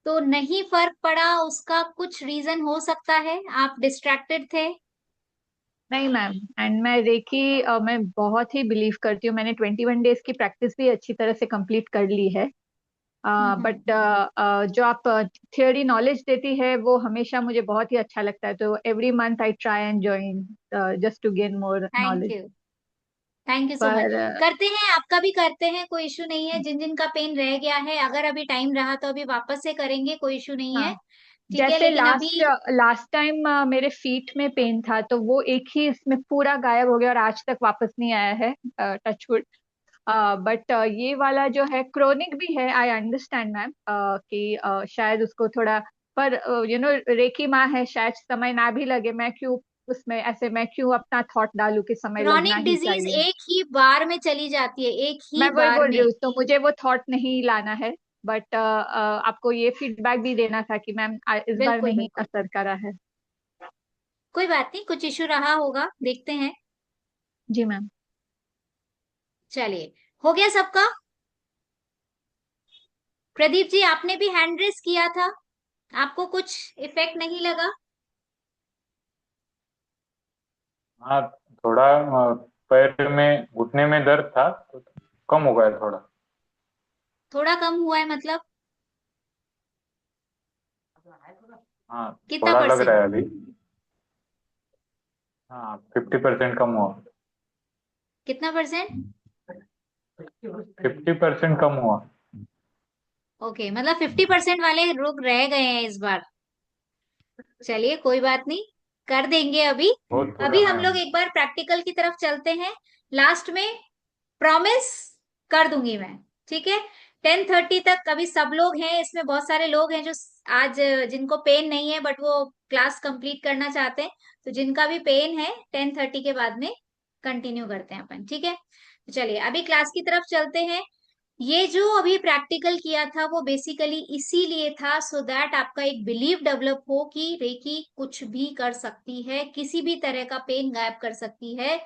तो नहीं फर्क पड़ा, उसका कुछ रीजन हो सकता है, आप डिस्ट्रैक्टेड थे। नहीं मैम, एंड मैं रेकी मैं बहुत ही बिलीव करती हूँ। मैंने 21 डेज की प्रैक्टिस भी अच्छी तरह से कंप्लीट कर ली है। हम्म। बट जो आप थियोरी नॉलेज देती है वो हमेशा मुझे बहुत ही अच्छा लगता है, तो every month I try and join just to gain more thank knowledge. You, thank you so much. पर करते हैं, आपका भी करते हैं, कोई इशू नहीं है। जिन जिन का पेन रह गया है, अगर अभी टाइम रहा तो अभी वापस से करेंगे, कोई इशू नहीं है। हाँ, ठीक है, जैसे लेकिन अभी लास्ट लास्ट टाइम मेरे फीट में पेन था, तो वो एक ही इसमें पूरा गायब हो गया और आज तक वापस नहीं आया है, टचवुड। बट ये वाला जो है क्रोनिक भी है, आई अंडरस्टैंड मैम, कि शायद उसको थोड़ा, पर रेकी माँ है, शायद समय ना भी लगे। मैं क्यों उसमें ऐसे, मैं क्यों अपना थॉट डालूं कि समय लगना क्रॉनिक ही डिजीज चाहिए। एक ही बार में चली जाती है, एक ही मैं वही बार बोल रही में। हूँ, तो मुझे वो थॉट नहीं लाना है। बट आपको ये फीडबैक भी देना था कि मैम इस बार बिल्कुल नहीं बिल्कुल, असर करा है। कोई बात नहीं, कुछ इशू रहा होगा, देखते हैं। जी मैम। चलिए, हो गया सबका। प्रदीप जी, आपने भी हैंड रेस किया था, आपको कुछ इफेक्ट नहीं लगा? हाँ, थोड़ा पैर में घुटने में दर्द था, तो कम हो गया थोड़ा। थोड़ा कम हुआ है मतलब? हाँ, कितना थोड़ा लग रहा परसेंट? है अभी। हाँ, 50% कम हुआ। कितना परसेंट? 50% कम हुआ। ओके, मतलब 50% वाले लोग रह गए हैं इस बार। चलिए, कोई बात नहीं, कर देंगे अभी। बहुत थोड़ा अभी हम है। लोग एक बार प्रैक्टिकल की तरफ चलते हैं, लास्ट में। प्रॉमिस कर दूंगी मैं, ठीक है। 10:30 तक अभी सब लोग हैं, इसमें बहुत सारे लोग हैं जो आज, जिनको पेन नहीं है बट वो क्लास कंप्लीट करना चाहते हैं। तो जिनका भी पेन है, 10:30 के बाद में कंटिन्यू करते हैं अपन, ठीक है। तो चलिए, अभी क्लास की तरफ चलते हैं। ये जो अभी प्रैक्टिकल किया था वो बेसिकली इसीलिए था, सो दैट आपका एक बिलीव डेवलप हो कि रेकी कुछ भी कर सकती है, किसी भी तरह का पेन गायब कर सकती है।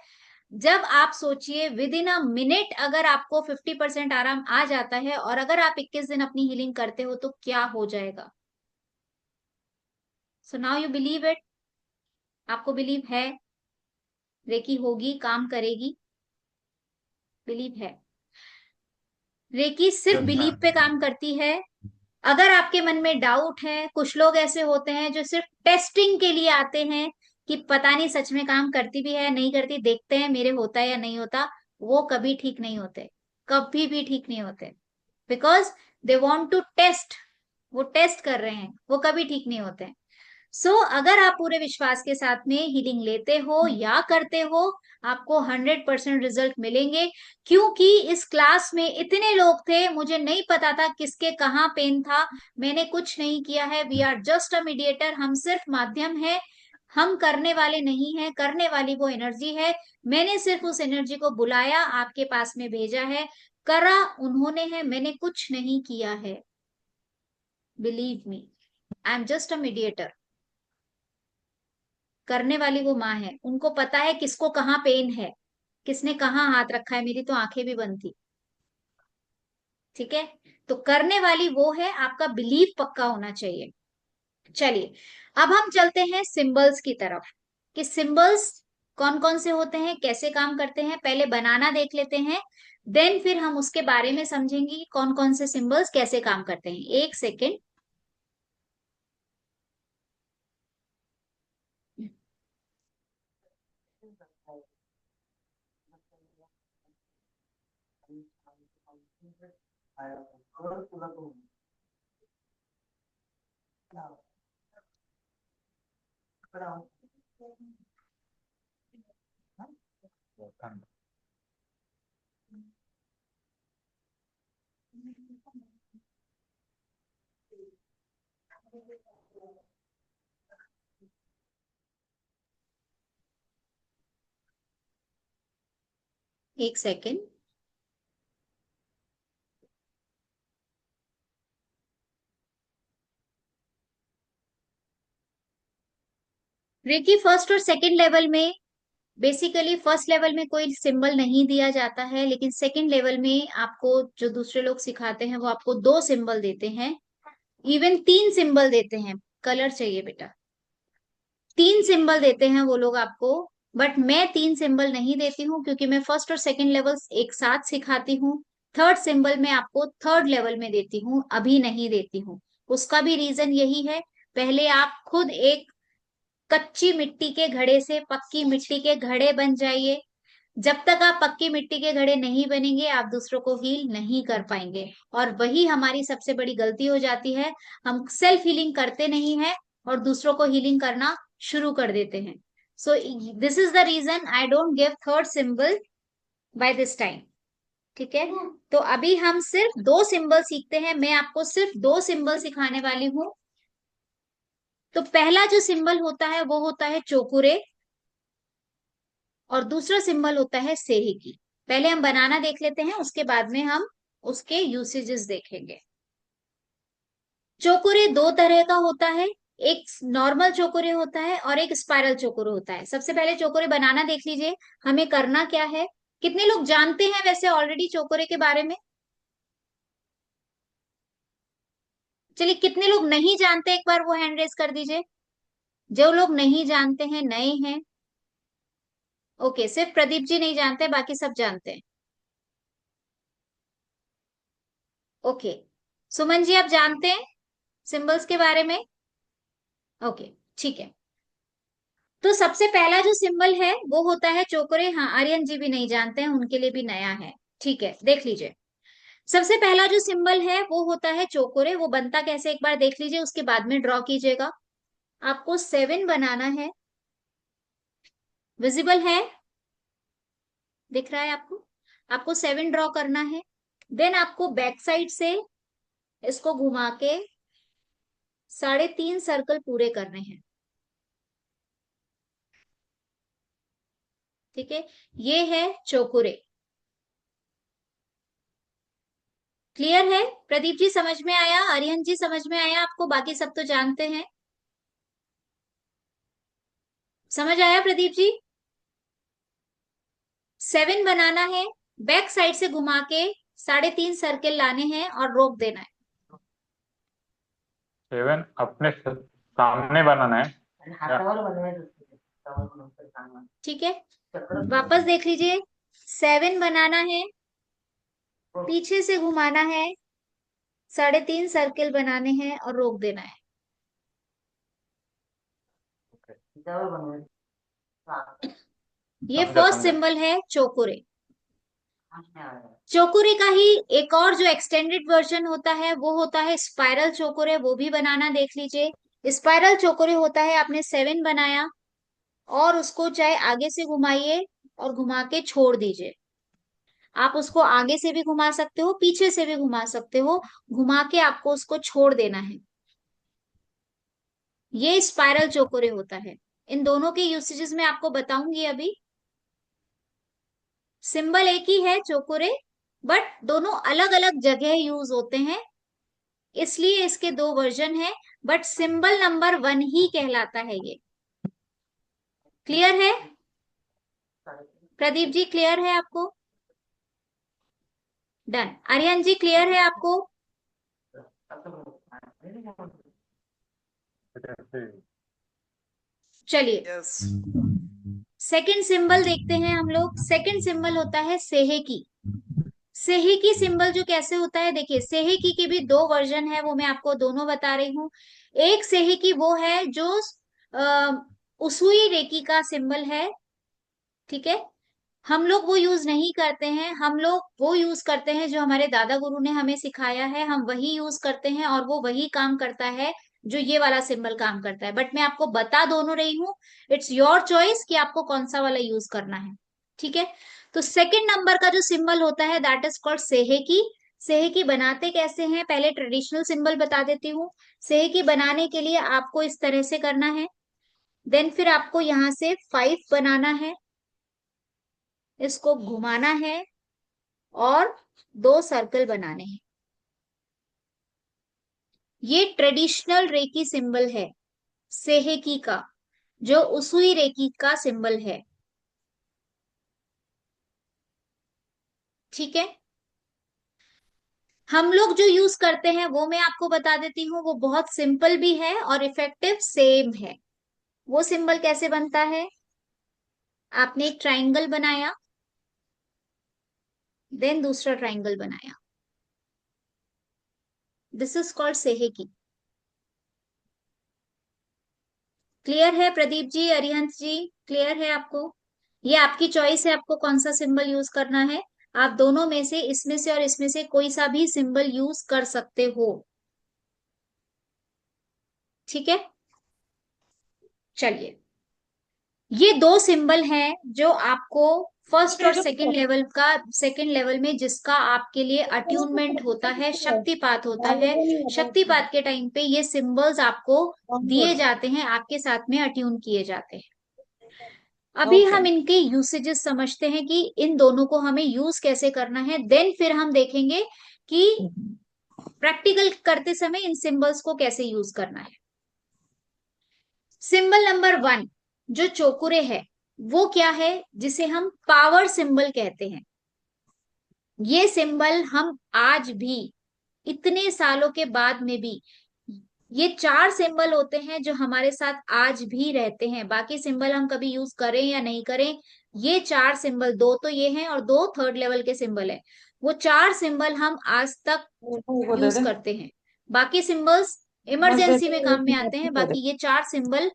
जब आप सोचिए, विद इन अ मिनट अगर आपको 50% आराम आ जाता है, और अगर आप 21 दिन अपनी हीलिंग करते हो तो क्या हो जाएगा। So now you believe it. आपको बिलीव है रेकी होगी, काम करेगी? बिलीव है? रेकी सिर्फ यस बिलीव मैम। पे काम करती है। अगर आपके मन में डाउट है, कुछ लोग ऐसे होते हैं जो सिर्फ टेस्टिंग के लिए आते हैं कि पता नहीं सच में काम करती भी है नहीं करती, देखते हैं मेरे होता है या नहीं होता, वो कभी ठीक नहीं होते, कभी भी ठीक नहीं होते। Because they want to test, वो टेस्ट कर रहे हैं, वो कभी ठीक नहीं होते। अगर आप पूरे विश्वास के साथ में हीलिंग लेते हो या करते हो, आपको 100% रिजल्ट मिलेंगे। क्योंकि इस क्लास में इतने लोग थे, मुझे नहीं पता था किसके कहाँ पेन था। मैंने कुछ नहीं किया है, we are just a mediator, हम सिर्फ माध्यम है। हम करने वाले नहीं है, करने वाली वो एनर्जी है। मैंने सिर्फ उस एनर्जी को बुलाया, आपके पास में भेजा है, करा उन्होंने है, मैंने कुछ नहीं किया है। Believe me, I am just a mediator. करने वाली वो माँ है, उनको पता है किसको कहाँ पेन है, किसने कहाँ हाथ रखा है। मेरी तो आंखें भी बंद थी, ठीक है। तो करने वाली वो है, आपका बिलीव पक्का होना चाहिए। चलिए, अब हम चलते हैं सिंबल्स की तरफ, कि सिंबल्स कौन कौन से होते हैं, कैसे काम करते हैं। पहले बनाना देख लेते हैं, देन फिर हम उसके बारे में समझेंगे कि कौन कौन से सिंबल्स कैसे काम करते हैं। एक सेकेंड। एक सेकेंड। रेकी फर्स्ट और सेकंड लेवल में बेसिकली फर्स्ट लेवल में कोई सिंबल नहीं दिया जाता है, लेकिन सेकंड लेवल में आपको जो दूसरे लोग सिखाते हैं वो आपको 2 सिंबल देते हैं, इवन 3 सिंबल देते हैं। कलर चाहिए बेटा, 3 सिंबल देते हैं वो लोग आपको, बट मैं 3 सिंबल नहीं देती हूँ क्योंकि मैं फर्स्ट और सेकंड लेवल एक साथ सिखाती हूँ। थर्ड सिंबल मैं आपको थर्ड लेवल में देती हूँ, अभी नहीं देती हूँ। उसका भी रीजन यही है, पहले आप खुद एक कच्ची मिट्टी के घड़े से पक्की मिट्टी के घड़े बन जाइए। जब तक आप पक्की मिट्टी के घड़े नहीं बनेंगे आप दूसरों को हील नहीं कर पाएंगे, और वही हमारी सबसे बड़ी गलती हो जाती है। हम सेल्फ हीलिंग करते नहीं है और दूसरों को हीलिंग करना शुरू कर देते हैं। So this is the reason I don't give third symbol by this time. ठीक है, तो अभी हम सिर्फ 2 सिंबल सीखते हैं, मैं आपको सिर्फ 2 सिंबल सिखाने वाली हूँ। तो पहला जो सिंबल होता है वो होता है चोकुरे, और दूसरा सिंबल होता है सेहिकी। पहले हम बनाना देख लेते हैं, उसके बाद में हम उसके यूसेजेस देखेंगे। चोकुरे 2 तरह का होता है, एक नॉर्मल चोकुरे होता है और एक स्पाइरल चोकुरे होता है। सबसे पहले चोकुरे बनाना देख लीजिए। हमें करना क्या है, कितने लोग जानते हैं वैसे ऑलरेडी चोकुरे के बारे में? चलिए, कितने लोग नहीं जानते एक बार वो हैंड रेस कर दीजिए। जो लोग नहीं जानते हैं, नए हैं। ओके, सिर्फ प्रदीप जी नहीं जानते, बाकी सब जानते हैं। ओके, सुमन जी आप जानते हैं सिंबल्स के बारे में? ओके, ठीक है। तो सबसे पहला जो सिंबल है वो होता है चोकुरे। हाँ, आर्यन जी भी नहीं जानते हैं, उनके लिए भी नया है। ठीक है, देख लीजिए। सबसे पहला जो सिंबल है वो होता है चोकुरे। वो बनता कैसे एक बार देख लीजिए, उसके बाद में ड्रॉ कीजिएगा। आपको 7 बनाना है। विजिबल है, दिख रहा है आपको? आपको 7 ड्रॉ करना है। देन आपको बैक साइड से इसको घुमा के 3.5 सर्कल पूरे करने हैं। ठीक है, ये है चोकुरे। क्लियर है? प्रदीप जी समझ में आया? आर्यन जी समझ में आया आपको? बाकी सब तो जानते हैं। समझ आया प्रदीप जी? 7 बनाना है, बैक साइड से घुमा के 3.5 सर्कल लाने हैं और रोक देना है। 7 अपने सामने बनाना है। ठीक है, वापस देख लीजिए। 7 बनाना है, पीछे से घुमाना है, 3.5 सर्कल बनाने हैं और रोक देना है। ये फर्स्ट सिंबल है चोकुरे। चोकुरे का ही एक और जो एक्सटेंडेड वर्जन होता है वो होता है स्पाइरल चोकुरे। वो भी बनाना देख लीजिए। स्पाइरल चोकुरे होता है, आपने 7 बनाया और उसको चाहे आगे से घुमाइए और घुमा के छोड़ दीजिए। आप उसको आगे से भी घुमा सकते हो, पीछे से भी घुमा सकते हो, घुमा के आपको उसको छोड़ देना है। ये स्पाइरल चोकुरे होता है। इन दोनों के यूसेजेस में आपको बताऊंगी अभी। सिंबल एक ही है चोकुरे, बट दोनों अलग अलग जगह यूज होते हैं, इसलिए इसके 2 वर्जन है। बट सिंबल नंबर 1 ही कहलाता है ये। क्लियर है प्रदीप जी? क्लियर है आपको? डन। आर्यन जी क्लियर है आपको? चलिए, सेकंड सिंबल देखते हैं हम लोग। सेकंड सिंबल होता है सेहेकी। सेहेकी सिंबल जो कैसे होता है, देखिए सेहेकी के भी 2 वर्जन है, वो मैं आपको दोनों बता रही हूँ। एक सेहेकी वो है जो उसुई रेकी का सिंबल है। ठीक है, हम लोग वो यूज नहीं करते हैं, हम लोग वो यूज करते हैं जो हमारे दादा गुरु ने हमें सिखाया है, हम वही यूज करते हैं और वो वही काम करता है जो ये वाला सिंबल काम करता है। बट मैं आपको बता दोनों रही हूँ, इट्स योर चॉइस कि आपको कौन सा वाला यूज करना है। ठीक है, तो सेकंड नंबर का जो सिंबल होता है दैट इज कॉल्ड सेहेकी। सेहेकी बनाते कैसे हैं, पहले ट्रेडिशनल सिंबल बता देती हूँ। सेहेकी बनाने के लिए आपको इस तरह से करना है। देन फिर आपको यहाँ से 5 बनाना है, इसको घुमाना है और 2 सर्कल बनाने हैं। ये ट्रेडिशनल रेकी सिंबल है सेहेकी का, जो उसुई रेकी का सिंबल है। ठीक है, हम लोग जो यूज करते हैं वो मैं आपको बता देती हूँ, वो बहुत सिंपल भी है और इफेक्टिव सेम है। वो सिंबल कैसे बनता है, आपने एक ट्राइंगल बनाया, देन दूसरा ट्राइंगल बनाया, दिस इज कॉल्ड सेहेकी। क्लियर है प्रदीप जी, अरिहंत जी, क्लियर है आपको? ये आपकी चॉइस है, आपको कौन सा सिंबल यूज करना है। आप दोनों में से, इसमें से और इसमें से कोई सा भी सिंबल यूज कर सकते हो। ठीक है, चलिए, ये दो सिंबल हैं जो आपको फर्स्ट और सेकंड लेवल में जिसका आपके लिए अट्यूनमेंट होता है, शक्तिपात होता है। शक्तिपात के टाइम पे ये सिंबल्स आपको दिए जाते हैं, आपके साथ में अट्यून किए जाते हैं। अभी हम इनके यूसेजेस समझते हैं कि इन दोनों को हमें यूज कैसे करना है, देन फिर हम देखेंगे कि प्रैक्टिकल करते समय इन सिंबल्स को कैसे यूज करना है। सिंबल नंबर 1 जो चोकुरे है, वो क्या है, जिसे हम पावर सिंबल कहते हैं। ये सिंबल हम आज भी, इतने सालों के बाद में भी, ये 4 सिंबल होते हैं जो हमारे साथ आज भी रहते हैं। बाकी सिंबल हम कभी यूज करें या नहीं करें, ये 4 सिंबल, 2 तो ये हैं और 2 थर्ड लेवल के सिंबल है, वो 4 सिंबल हम आज तक यूज करते हैं। बाकी सिंबल्स इमरजेंसी में काम में आते हैं, बाकी ये 4 सिंबल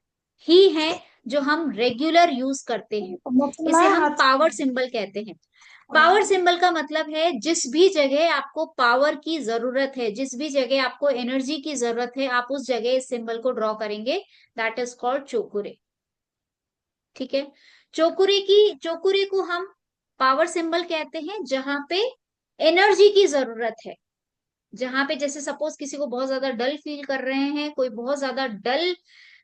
ही हैं जो हम रेगुलर यूज करते हैं। इसे हम पावर सिंबल कहते हैं। पावर सिंबल का मतलब है जिस भी जगह आपको पावर की जरूरत है, जिस भी जगह आपको एनर्जी की जरूरत है, आप उस जगह इस सिंबल को ड्रॉ करेंगे, दैट इज कॉल्ड चोकुरे। ठीक है, चोकुरे को हम पावर सिंबल कहते हैं जहां पे एनर्जी की जरूरत है। जहां पे जैसे सपोज किसी को बहुत ज्यादा डल फील कर रहे हैं, कोई बहुत ज्यादा डल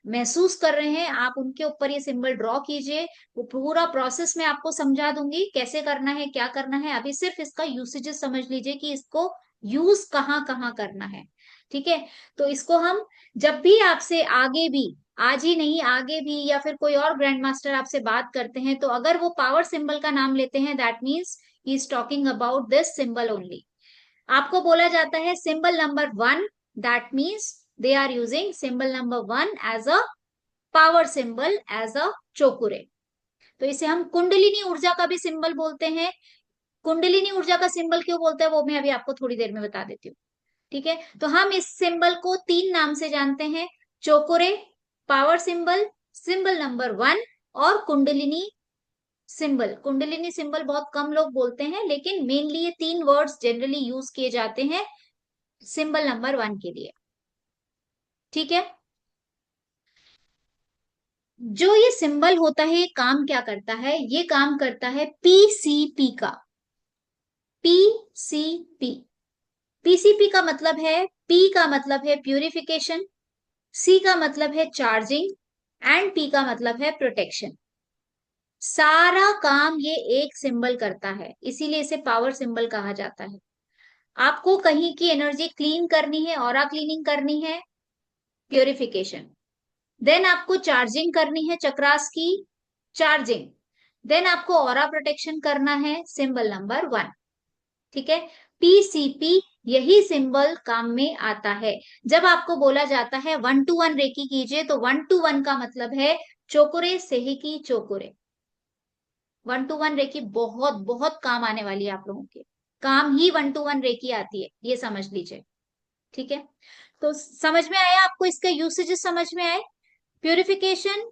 महसूस कर रहे हैं, आप उनके ऊपर ये सिंबल ड्रॉ कीजिए। वो पूरा प्रोसेस मैं आपको समझा दूंगी कैसे करना है, क्या करना है। अभी सिर्फ इसका यूसेजेस समझ लीजिए कि इसको यूज कहाँ कहाँ करना है। ठीक है, तो इसको हम जब भी आपसे आगे भी, आज ही नहीं आगे भी, या फिर कोई और ग्रैंड मास्टर आपसे बात करते हैं, तो अगर वो पावर सिंबल का नाम लेते हैं, that means he is talking about this symbol only. आपको बोला जाता है symbol number 1, that means they are using symbol number 1 as a power symbol, as a चोकुरे। तो इसे हम कुंडलिनी ऊर्जा का भी सिंबल बोलते हैं। कुंडलिनी ऊर्जा का सिंबल क्यों बोलते हैं वो मैं अभी आपको थोड़ी देर में बता देती हूँ। ठीक है, तो हम इस सिंबल को 3 नाम से जानते हैं, चोकुरे, पावर सिंबल, सिंबल नंबर 1 और कुंडलिनी सिंबल। कुंडलिनी सिंबल बहुत कम लोग बोलते हैं, लेकिन मेनली ये 3 वर्ड्स जनरली यूज किए जाते हैं सिंबल नंबर 1 के लिए। ठीक है, जो ये सिंबल होता है ये काम क्या करता है, ये काम करता है पीसीपी का। पीसीपी, पीसीपी का मतलब है, पी का मतलब है प्यूरिफिकेशन, सी का मतलब है चार्जिंग एंड पी का मतलब है प्रोटेक्शन। सारा काम ये एक सिंबल करता है, इसीलिए इसे पावर सिंबल कहा जाता है। आपको कहीं की एनर्जी क्लीन करनी है, ऑरा क्लीनिंग करनी है, प्यूरिफिकेशन। देन आपको चार्जिंग करनी है, चक्रास की चार्जिंग। देन आपको ऑरा प्रोटेक्शन करना है, सिंबल नंबर 1। ठीक है, पीसीपी यही सिंबल काम में आता है। जब आपको बोला जाता है 1 to 1 रेकी कीजिए, तो 1 to 1 का मतलब है चोकुरे सेहिकी चोकुरे। 1 to 1 रेकी बहुत बहुत काम आने वाली है आप लोगों के, काम ही 1 to 1 रेकी आती है, ये समझ लीजिए। ठीक है, तो समझ में आया आपको, इसका यूसेजेस समझ में आए, प्यूरिफिकेशन,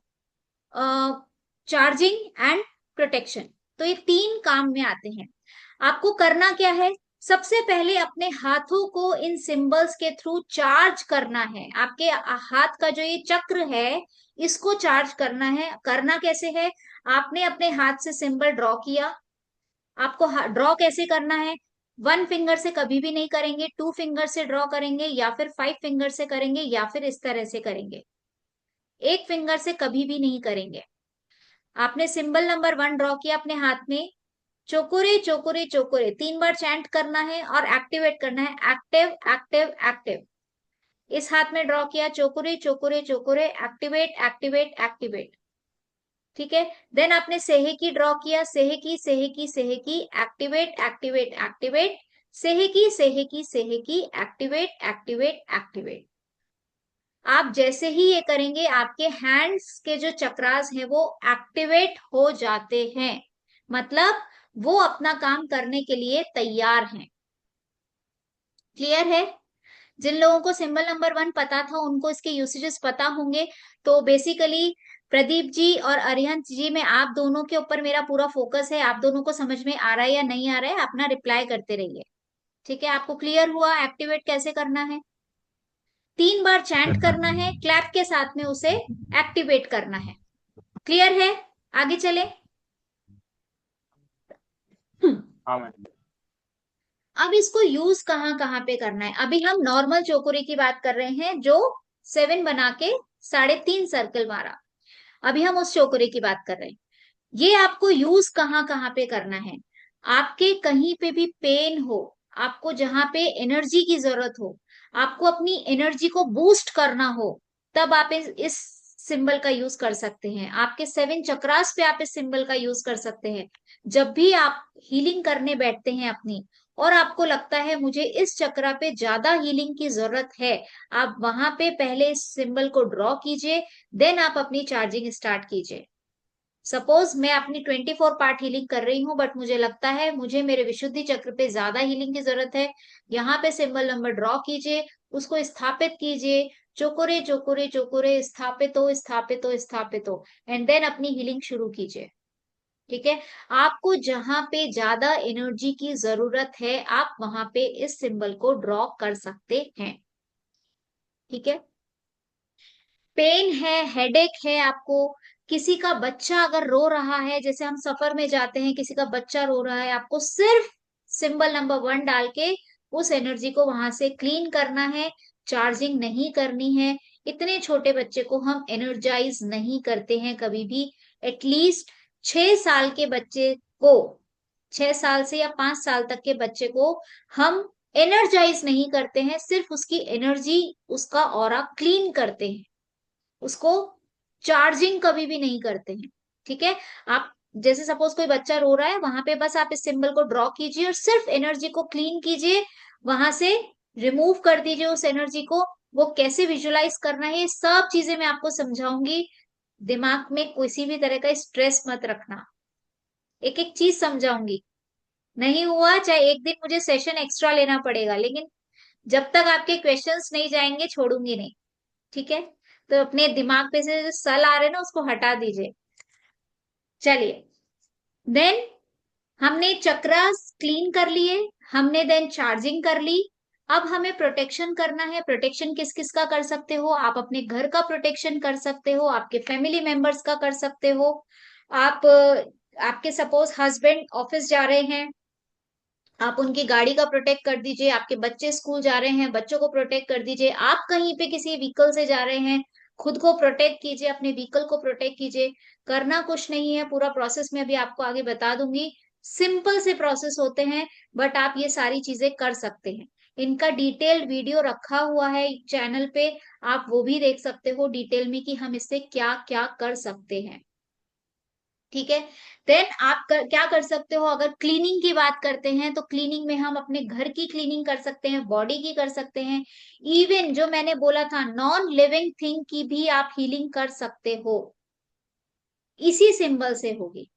चार्जिंग एंड प्रोटेक्शन। तो ये 3 काम में आते हैं। आपको करना क्या है, सबसे पहले अपने हाथों को इन सिंबल्स के थ्रू चार्ज करना है। आपके हाथ का जो ये चक्र है, इसको चार्ज करना है। करना कैसे है, आपने अपने हाथ से सिंबल ड्रॉ किया, आपको ड्रॉ कैसे करना है, 1 फिंगर से कभी भी नहीं करेंगे, 2 फिंगर से ड्रॉ करेंगे, या फिर 5 फिंगर से करेंगे, या फिर इस तरह से करेंगे। 1 फिंगर से कभी भी नहीं करेंगे। आपने सिंबल नंबर 1 ड्रॉ किया अपने हाथ में, चोकुरे चोकुरे चोकुरे 3 बार चैंट करना है और एक्टिवेट करना है, एक्टिव एक्टिव एक्टिव। इस हाथ में ड्रॉ किया, Cho Ku Rei Cho Ku Rei Cho Ku Rei, activate activate activate. ठीक है। देन आपने सेहेकी ड्रॉ किया, Sei He Ki Sei He Ki Sei He Ki, activate activate activate, Sei He Ki Sei He Ki Sei He Ki, activate activate activate. आप जैसे ही ये करेंगे आपके हैंड्स के जो चक्रास हैं वो एक्टिवेट हो जाते हैं, मतलब वो अपना काम करने के लिए तैयार हैं। क्लियर है? जिन लोगों को सिंबल नंबर 1 पता था उनको इसके यूसेजेस पता होंगे। तो बेसिकली प्रदीप जी और अरिहंत जी में आप दोनों के ऊपर मेरा पूरा फोकस है। आप दोनों को समझ में आ रहा है या नहीं आ रहा है, अपना रिप्लाई करते रहिए। ठीक है, आपको क्लियर हुआ एक्टिवेट कैसे करना है? 3 बार चैंट करना है, क्लैप के साथ में उसे एक्टिवेट करना है। क्लियर है? आगे चले। हाँ मैम। अब इसको यूज कहाँ कहाँ पे करना है? अभी हम नॉर्मल चोकोरी की बात कर रहे हैं जो 7 बना के 3.5 सर्कल मारा। अभी हम उस चोकोरी की बात कर रहे हैं। ये आपको यूज कहाँ कहाँ पे करना है? आपके कहीं पे भी पेन हो, आपको जहां पे एनर्जी की जरूरत हो, आपको अपनी एनर्जी को बूस्ट करना हो, तब आप इस सिंबल का यूज कर सकते हैं। आपके 7 चक्रास पे आप इस सिंबल का यूज कर सकते हैं। जब भी आप हीलिंग करने बैठते हैं अपनी, और आपको लगता है मुझे इस चक्रा पे ज्यादा हीलिंग की जरूरत है, आप वहां पे पहले इस सिंबल को ड्रॉ कीजिए, देन आप अपनी चार्जिंग स्टार्ट कीजिए। सपोज मैं अपनी 24 पार्ट हीलिंग कर रही हूँ, बट मुझे लगता है मुझे मेरे विशुद्धि चक्र पे ज्यादा हीलिंग की जरूरत है। यहाँ पे सिंबल नंबर ड्रॉ कीजिए, उसको स्थापित कीजिए, चोकोरे चोकोरे चोकोरे, स्थापित हो स्थापित हो स्थापित हो, एंड देन अपनी हीलिंग शुरू कीजिए। ठीक है, आपको जहां पे ज्यादा एनर्जी की जरूरत है आप वहां पे इस सिंबल को ड्रॉ कर सकते हैं। ठीक है, पेन है, हेडेक है आपको, किसी का बच्चा अगर रो रहा है, जैसे हम सफर में जाते हैं किसी का बच्चा रो रहा है, आपको सिर्फ सिंबल नंबर 1 डाल के उस एनर्जी को वहां से क्लीन करना है, चार्जिंग नहीं करनी है। इतने छोटे बच्चे को हम एनर्जाइज नहीं करते हैं कभी भी। एटलीस्ट 6 साल के बच्चे को, 6 साल से या 5 साल तक के बच्चे को हम एनर्जाइज नहीं करते हैं, सिर्फ उसकी एनर्जी, उसका ऑरा क्लीन करते हैं, उसको चार्जिंग कभी भी नहीं करते हैं। ठीक है, आप जैसे सपोज कोई बच्चा रो रहा है, वहां पे बस आप इस सिंबल को ड्रॉ कीजिए और सिर्फ एनर्जी को क्लीन कीजिए, वहां से रिमूव कर दीजिए उस एनर्जी को। वो कैसे विजुलाइज करना है ये सब चीजें मैं आपको समझाऊंगी। दिमाग में किसी भी तरह का स्ट्रेस मत रखना, एक एक चीज समझाऊंगी। नहीं हुआ चाहे एक दिन मुझे सेशन एक्स्ट्रा लेना पड़ेगा, लेकिन जब तक आपके क्वेश्चंस नहीं जाएंगे छोड़ूंगी नहीं। ठीक है, तो अपने दिमाग पे से जो सल आ रहे हैं ना उसको हटा दीजिए। चलिए, देन हमने चक्रास क्लीन कर लिए, हमने देन चार्जिंग कर ली। अब हमें प्रोटेक्शन करना है। प्रोटेक्शन किस किस का कर सकते हो? आप अपने घर का प्रोटेक्शन कर सकते हो, आपके फैमिली मेंबर्स का कर सकते हो। आप आपके सपोज हस्बैंड ऑफिस जा रहे हैं, आप उनकी गाड़ी का प्रोटेक्ट कर दीजिए। आपके बच्चे स्कूल जा रहे हैं, बच्चों को प्रोटेक्ट कर दीजिए। आप कहीं पे किसी व्हीकल से जा रहे हैं, खुद को प्रोटेक्ट कीजिए, अपने व्हीकल को प्रोटेक्ट कीजिए। करना कुछ नहीं है, पूरा प्रोसेस मैं अभी आपको आगे बता दूंगी। सिंपल से प्रोसेस होते हैं, बट आप ये सारी चीजें कर सकते हैं। इनका डिटेल्ड वीडियो रखा हुआ है चैनल पे, आप वो भी देख सकते हो डिटेल में कि हम इससे क्या क्या कर सकते हैं। ठीक है, देन आप क्या कर सकते हो? अगर क्लीनिंग की बात करते हैं तो क्लीनिंग में हम अपने घर की क्लीनिंग कर सकते हैं, बॉडी की कर सकते हैं, इवन जो मैंने बोला था नॉन लिविंग थिंग की भी आप हीलिंग कर सकते हो, इसी सिंबल से होगी।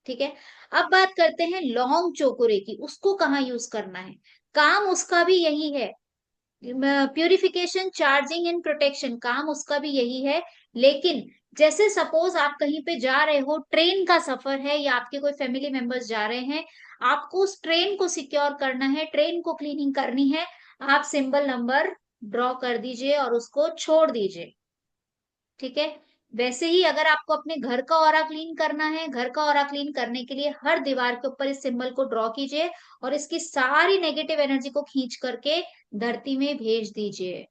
ठीक है, अब बात करते हैं लॉन्ग चोकोरे की, उसको कहाँ यूज करना है? काम उसका भी यही है, प्यूरिफिकेशन, चार्जिंग एंड प्रोटेक्शन, काम उसका भी यही है। लेकिन जैसे सपोज आप कहीं पे जा रहे हो, ट्रेन का सफर है या आपके कोई फैमिली मेंबर्स जा रहे हैं, आपको उस ट्रेन को सिक्योर करना है, ट्रेन को क्लीनिंग करनी है, आप सिंबल नंबर ड्रॉ कर दीजिए और उसको छोड़ दीजिए। ठीक है, वैसे ही अगर आपको अपने घर का ऑरा क्लीन करना है, घर का ऑरा क्लीन करने के लिए हर दीवार के ऊपर इस सिंबल को ड्रॉ कीजिए और इसकी सारी नेगेटिव एनर्जी को खींच करके धरती में भेज दीजिए।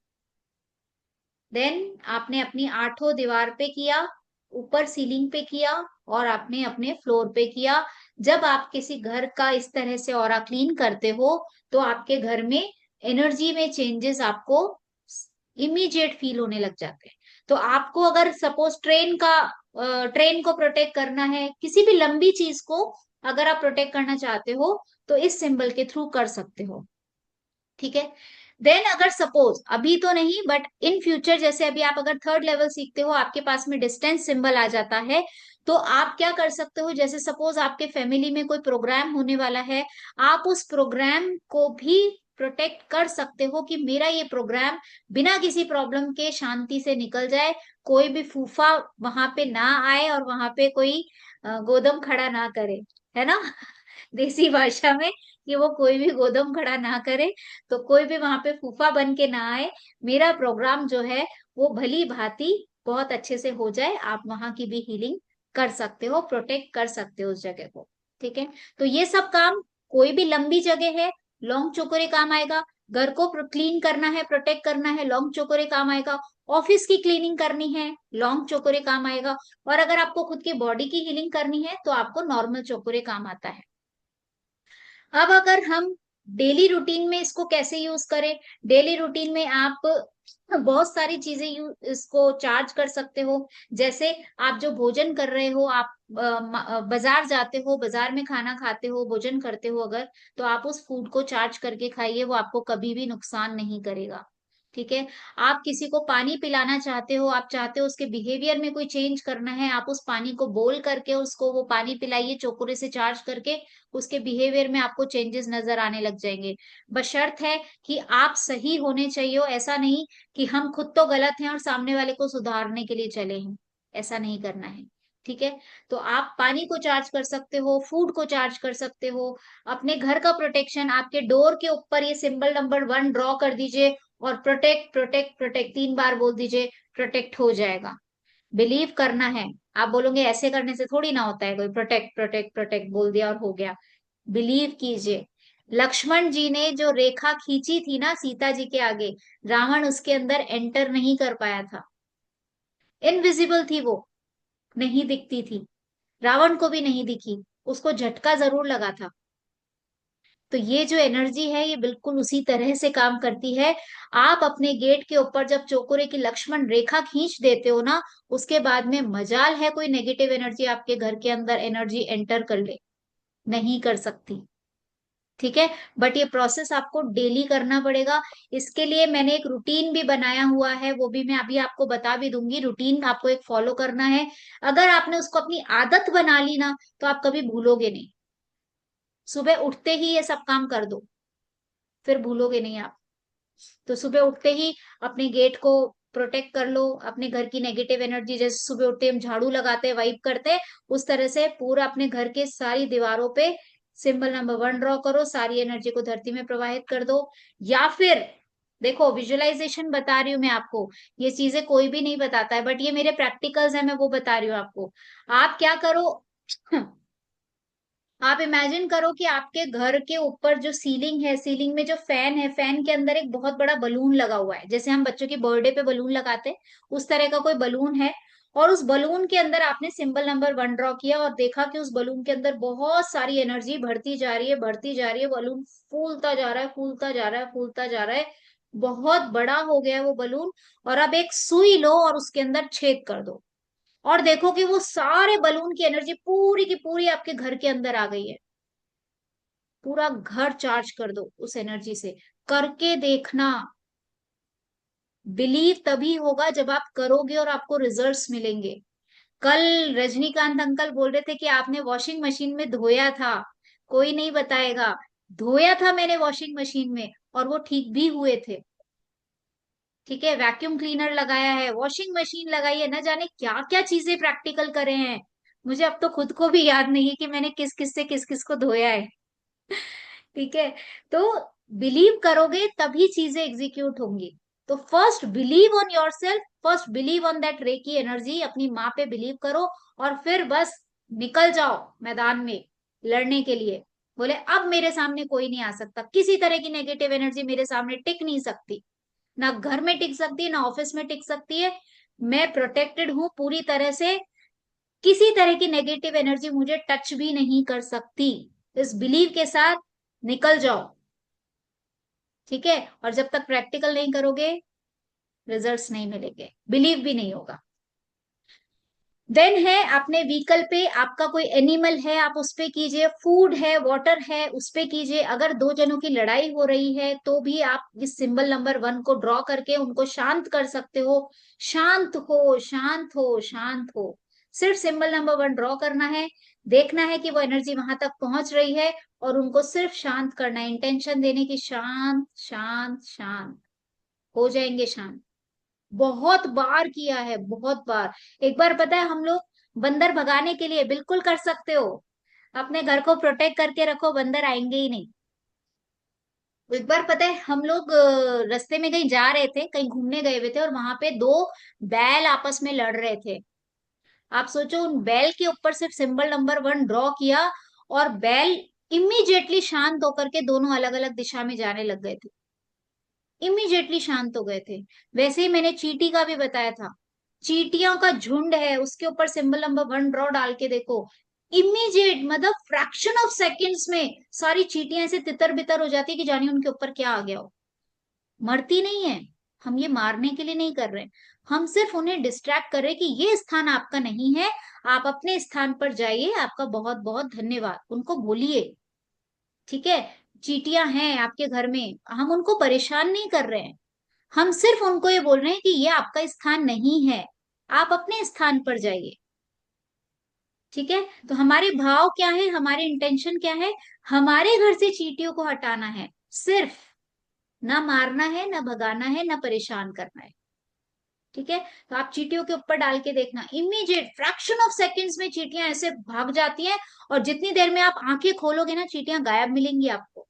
देन आपने अपनी 8 दीवार पे किया, ऊपर सीलिंग पे किया और आपने अपने फ्लोर पे किया। जब आप किसी घर का इस तरह से ऑरा क्लीन करते हो तो आपके घर में एनर्जी में चेंजेस आपको इमीडिएट फील होने लग जाते हैं। तो आपको अगर सपोज ट्रेन का ट्रेन को प्रोटेक्ट करना है, किसी भी लंबी चीज को अगर आप प्रोटेक्ट करना चाहते हो तो इस सिंबल के थ्रू कर सकते हो। ठीक है। देन अगर सपोज अभी तो नहीं बट इन फ्यूचर, जैसे अभी आप अगर थर्ड लेवल सीखते हो, आपके पास में डिस्टेंस सिंबल आ जाता है, तो आप क्या कर सकते हो, जैसे सपोज आपके फैमिली में कोई प्रोग्राम होने वाला है, आप उस प्रोग्राम को भी प्रोटेक्ट कर सकते हो कि मेरा ये प्रोग्राम बिना किसी प्रॉब्लम के शांति से निकल जाए, कोई भी फूफा वहां पे ना आए और वहां पे कोई गोदम खड़ा ना करे, है ना देसी भाषा में, कि वो कोई भी गोदम खड़ा ना करे, तो कोई भी वहां पे फूफा बन के ना आए, मेरा प्रोग्राम जो है वो भली भांति बहुत अच्छे से हो जाए, आप वहां की भी हीलिंग कर सकते हो, प्रोटेक्ट कर सकते हो उस जगह को। ठीक है। तो ये सब काम, कोई भी लंबी जगह है लॉन्ग चोकोरे काम आएगा, घर को क्लीन करना है, प्रोटेक्ट करना है, लॉन्ग चोकोरे काम आएगा, ऑफिस की क्लीनिंग करनी है, लॉन्ग चोकोरे काम आएगा, और अगर आपको खुद की बॉडी की हीलिंग करनी है तो आपको नॉर्मल चोकोरे काम आता है। अब अगर हम डेली रूटीन में इसको कैसे यूज करें, डेली रूटीन में आप बहुत सारी चीजें इसको चार्ज कर सकते हो। जैसे आप जो भोजन कर रहे हो, आप बाजार जाते हो, बाजार में खाना खाते हो, भोजन करते हो अगर, तो आप उस फूड को चार्ज करके खाइए, वो आपको कभी भी नुकसान नहीं करेगा। ठीक है। आप किसी को पानी पिलाना चाहते हो, आप चाहते हो उसके बिहेवियर में कोई चेंज करना है, आप उस पानी को बोल करके उसको वो पानी पिलाइए चोकुरे से चार्ज करके, उसके बिहेवियर में आपको चेंजेस नजर आने लग जाएंगे। बशर्त है कि आप सही होने चाहिए, ऐसा नहीं कि हम खुद तो गलत हैं और सामने वाले को सुधारने के लिए चले हैं, ऐसा नहीं करना है। ठीक है। तो आप पानी को चार्ज कर सकते हो, फूड को चार्ज कर सकते हो, अपने घर का प्रोटेक्शन, आपके डोर के ऊपर ये सिंबल नंबर 1 ड्रॉ कर दीजिए और प्रोटेक्ट प्रोटेक्ट प्रोटेक्ट 3 बार बोल दीजिए, प्रोटेक्ट हो जाएगा। बिलीव करना है। आप बोलोगे ऐसे करने से थोड़ी ना होता है, कोई प्रोटेक्ट प्रोटेक्ट प्रोटेक्ट बोल दिया और हो गया। बिलीव कीजिए। लक्ष्मण जी ने जो रेखा खींची थी ना सीता जी के आगे, रावण उसके अंदर एंटर नहीं कर पाया था, इनविजिबल थी वो, नहीं दिखती थी, रावण को भी नहीं दिखी, उसको झटका जरूर लगा था। तो ये जो एनर्जी है ये बिल्कुल उसी तरह से काम करती है। आप अपने गेट के ऊपर जब चौकोरे की लक्ष्मण रेखा खींच देते हो ना, उसके बाद में मजाल है कोई नेगेटिव एनर्जी आपके घर के अंदर एनर्जी एंटर कर ले, नहीं कर सकती। ठीक है। बट ये प्रोसेस आपको डेली करना पड़ेगा। इसके लिए मैंने एक रूटीन भी बनाया हुआ है, वो भी मैं अभी आपको बता भी दूंगी। रूटीन आपको एक फॉलो करना है, अगर आपने उसको अपनी आदत बना ली ना तो आप कभी भूलोगे नहीं। सुबह उठते ही ये सब काम कर दो, फिर भूलोगे नहीं आप। तो सुबह उठते ही अपने गेट को प्रोटेक्ट कर लो, अपने घर की नेगेटिव एनर्जी, जैसे सुबह उठते हम झाड़ू लगाते हैं, वाइप करते हैं, उस तरह से पूरा अपने घर के सारी दीवारों पे सिंबल नंबर 1 ड्रॉ करो, सारी एनर्जी को धरती में प्रवाहित कर दो। या फिर देखो, विजुअलाइजेशन बता रही हूँ मैं आपको, ये चीजें कोई भी नहीं बताता है, बट ये मेरे प्रैक्टिकल्स है, मैं वो बता रही हूँ आपको। आप क्या करो आप इमेजिन करो कि आपके घर के ऊपर जो सीलिंग है, सीलिंग में जो फैन है, फैन के अंदर एक बहुत बड़ा बलून लगा हुआ है, जैसे हम बच्चों की बर्थडे पे बलून लगाते हैं, उस तरह का कोई बलून है। और उस बलून के अंदर आपने सिंबल नंबर 1 ड्रॉ किया और देखा कि उस बलून के अंदर बहुत सारी एनर्जी बढ़ती जा रही है, बढ़ती जा रही है, बलून फूलता जा रहा है, फूलता जा रहा है, फूलता जा रहा है, बहुत बड़ा हो गया है वो बलून। और अब एक सुई लो और उसके अंदर छेद कर दो, और देखो कि वो सारे बलून की एनर्जी पूरी की पूरी आपके घर के अंदर आ गई है। पूरा घर चार्ज कर दो उस एनर्जी से, करके देखना। बिलीव तभी होगा जब आप करोगे और आपको रिजल्ट्स मिलेंगे। कल रजनीकांत अंकल बोल रहे थे कि आपने वॉशिंग मशीन में धोया था, कोई नहीं बताएगा, धोया था मैंने वॉशिंग मशीन में और वो ठीक भी हुए थे। ठीक है। वैक्यूम क्लीनर लगाया है, वॉशिंग मशीन लगाई है, न जाने क्या क्या चीजें प्रैक्टिकल करे हैं। मुझे अब तो खुद को भी याद नहीं है कि मैंने किस किस से किस किस को धोया है। ठीक है। तो बिलीव करोगे तभी चीजें एग्जीक्यूट होंगी। तो first believe on your self, first believe on that reiki energy, अपनी माँ पे बिलीव करो और फिर बस निकल जाओ मैदान में लड़ने के लिए। बोले अब मेरे सामने कोई नहीं आ सकता, किसी तरह की नेगेटिव एनर्जी मेरे सामने टिक नहीं सकती, ना घर में टिक सकती है, ना ऑफिस में टिक सकती है। मैं प्रोटेक्टेड हूं पूरी तरह से, किसी तरह की नेगेटिव एनर्जी मुझे टच भी नहीं कर सकती। इस बिलीव के साथ निकल जाओ। ठीक है। और जब तक प्रैक्टिकल नहीं करोगे रिजल्ट्स नहीं मिलेंगे, बिलीव भी नहीं होगा। देन है अपने व्हीकल पे, आपका कोई एनिमल है आप उस पे कीजिए, फूड है, वाटर है उस पे कीजिए। अगर दो जनों की लड़ाई हो रही है तो भी आप इस सिंबल नंबर 1 को ड्रॉ करके उनको शांत कर सकते हो। शांत हो, शांत हो, शांत हो। सिर्फ सिंबल नंबर 1 ड्रॉ करना है, देखना है कि वो एनर्जी वहां तक पहुंच रही है और उनको सिर्फ शांत करना है, इंटेंशन देने की शांत शांत शांत। हो जाएंगे शांत। बहुत बार किया है, बहुत बार। एक बार पता है हम लोग बंदर भगाने के लिए, बिल्कुल कर सकते हो, अपने घर को प्रोटेक्ट करके रखो, बंदर आएंगे ही नहीं। एक बार पता है हम लोग रास्ते में कहीं जा रहे थे, कहीं घूमने गए हुए थे और वहां पे दो बैल आपस में लड़ रहे थे। आप सोचो, उन बैल के ऊपर सिर्फ सिंबल नंबर 1 ड्रॉ किया और बैल इमीडिएटली शांत होकर के दोनों अलग अलग दिशा में जाने लग गए थे। इमीडिएटली शांत हो गए थे। वैसे ही मैंने चींटी का भी बताया था, चींटियों का झुंड है, उसके ऊपर सिंबल नंबर 1 ड्रॉ डाल के देखो, इमीडिएट मतलब फ्रैक्शन ऑफ सेकेंड्स में सारी चींटियां ऐसे तितर बितर हो जाती है कि जानिए उनके ऊपर क्या आ गया हो। मरती नहीं है। हम ये मारने के लिए नहीं कर रहे, हम सिर्फ उन्हें डिस्ट्रैक्ट कर रहे हैं कि ये स्थान आपका नहीं है, आप अपने स्थान पर जाइए, आपका बहुत बहुत धन्यवाद उनको बोलिए। ठीक है, चींटियां हैं आपके घर में, हम उनको परेशान नहीं कर रहे हैं, हम सिर्फ उनको ये बोल रहे हैं कि ये आपका स्थान नहीं है, आप अपने स्थान पर जाइए। ठीक है, तो हमारे भाव क्या है, हमारे इंटेंशन क्या है, हमारे घर से चींटियों को हटाना है सिर्फ, ना मारना है, ना भगाना है, ना परेशान करना है। ठीक है, तो आप चींटियों के ऊपर डाल के देखना, इमीडिएट फ्रैक्शन ऑफ सेकेंड्स में चींटियां ऐसे भाग जाती हैं और जितनी देर में आप आंखें खोलोगे ना चींटियां गायब मिलेंगी आपको।